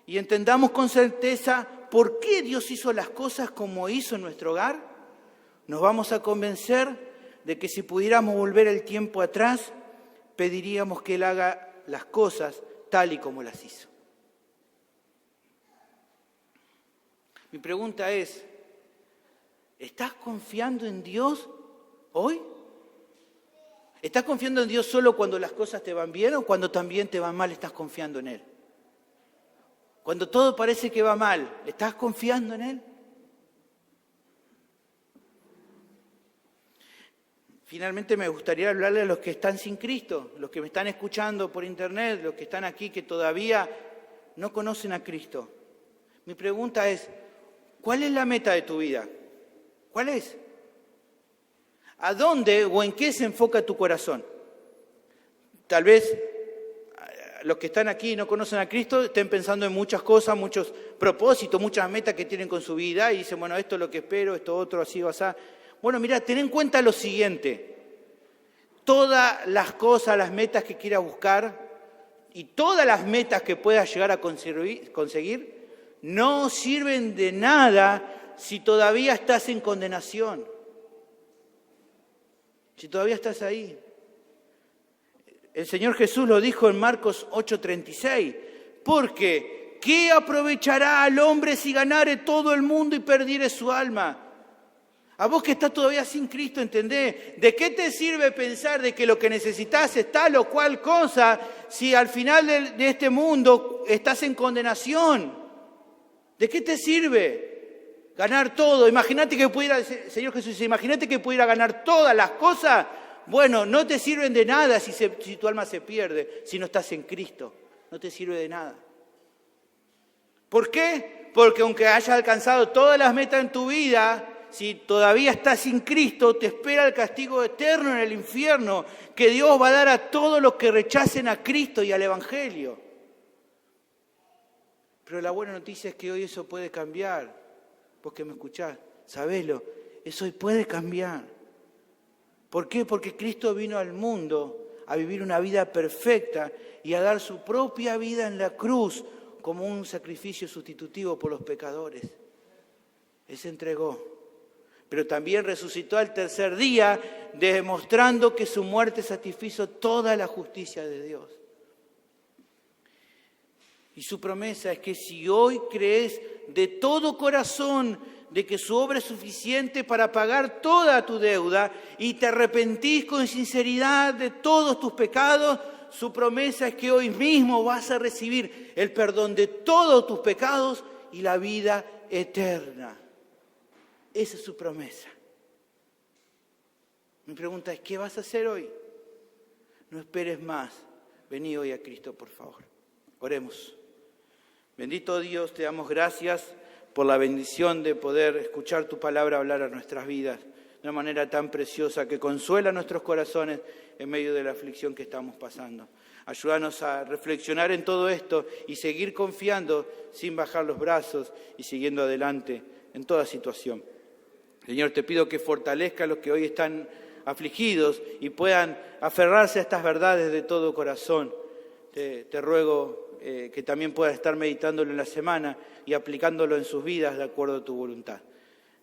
y entendamos con certeza por qué Dios hizo las cosas como hizo en nuestro hogar, nos vamos a convencer de que si pudiéramos volver el tiempo atrás, pediríamos que Él haga las cosas tal y como las hizo. Mi pregunta es, ¿estás confiando en Dios hoy? ¿Estás confiando en Dios solo cuando las cosas te van bien o cuando también te van mal estás confiando en Él? Cuando todo parece que va mal, ¿estás confiando en Él? Finalmente me gustaría hablarle a los que están sin Cristo, los que me están escuchando por internet, los que están aquí que todavía no conocen a Cristo. Mi pregunta es, ¿cuál es la meta de tu vida? ¿Cuál es? ¿A dónde o en qué se enfoca tu corazón? Tal vez los que están aquí y no conocen a Cristo estén pensando en muchas cosas, muchos propósitos, muchas metas que tienen con su vida y dicen, bueno, esto es lo que espero, esto otro, así o así. Bueno, mira, ten en cuenta lo siguiente. Todas las cosas, las metas que quieras buscar y todas las metas que puedas llegar a conseguir no sirven de nada si todavía estás en condenación. Si todavía estás ahí. El Señor Jesús lo dijo en Marcos 8:36. Porque, ¿qué aprovechará al hombre si ganare todo el mundo y perdiere su alma? A vos que estás todavía sin Cristo, ¿entendés? ¿De qué te sirve pensar de que lo que necesitas es tal o cual cosa si al final de este mundo estás en condenación? ¿De qué te sirve ganar todo? Imagínate que pudiera, Señor Jesús, imagínate que pudiera ganar todas las cosas. Bueno, no te sirven de nada si tu alma se pierde, si no estás en Cristo. No te sirve de nada. ¿Por qué? Porque aunque hayas alcanzado todas las metas en tu vida, si todavía estás sin Cristo, te espera el castigo eterno en el infierno que Dios va a dar a todos los que rechacen a Cristo y al Evangelio. Pero la buena noticia es que hoy eso puede cambiar. Vos que me escuchás, sabelo, eso hoy puede cambiar. ¿Por qué? Porque Cristo vino al mundo a vivir una vida perfecta y a dar su propia vida en la cruz como un sacrificio sustitutivo por los pecadores. Él se entregó. Pero también resucitó al tercer día, demostrando que su muerte satisfizo toda la justicia de Dios. Y su promesa es que si hoy crees de todo corazón de que su obra es suficiente para pagar toda tu deuda y te arrepentís con sinceridad de todos tus pecados, su promesa es que hoy mismo vas a recibir el perdón de todos tus pecados y la vida eterna. Esa es su promesa. Mi pregunta es, ¿qué vas a hacer hoy? No esperes más. Vení hoy a Cristo, por favor. Oremos. Bendito Dios, te damos gracias por la bendición de poder escuchar tu palabra hablar a nuestras vidas de una manera tan preciosa que consuela nuestros corazones en medio de la aflicción que estamos pasando. Ayúdanos a reflexionar en todo esto y seguir confiando sin bajar los brazos y siguiendo adelante en toda situación. Señor, te pido que fortalezca a los que hoy están afligidos y puedan aferrarse a estas verdades de todo corazón. Te ruego que también puedas estar meditándolo en la semana y aplicándolo en sus vidas de acuerdo a tu voluntad.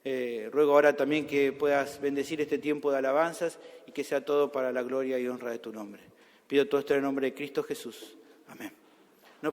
Ruego ahora también que puedas bendecir este tiempo de alabanzas y que sea todo para la gloria y honra de tu nombre. Pido todo esto en el nombre de Cristo Jesús. Amén.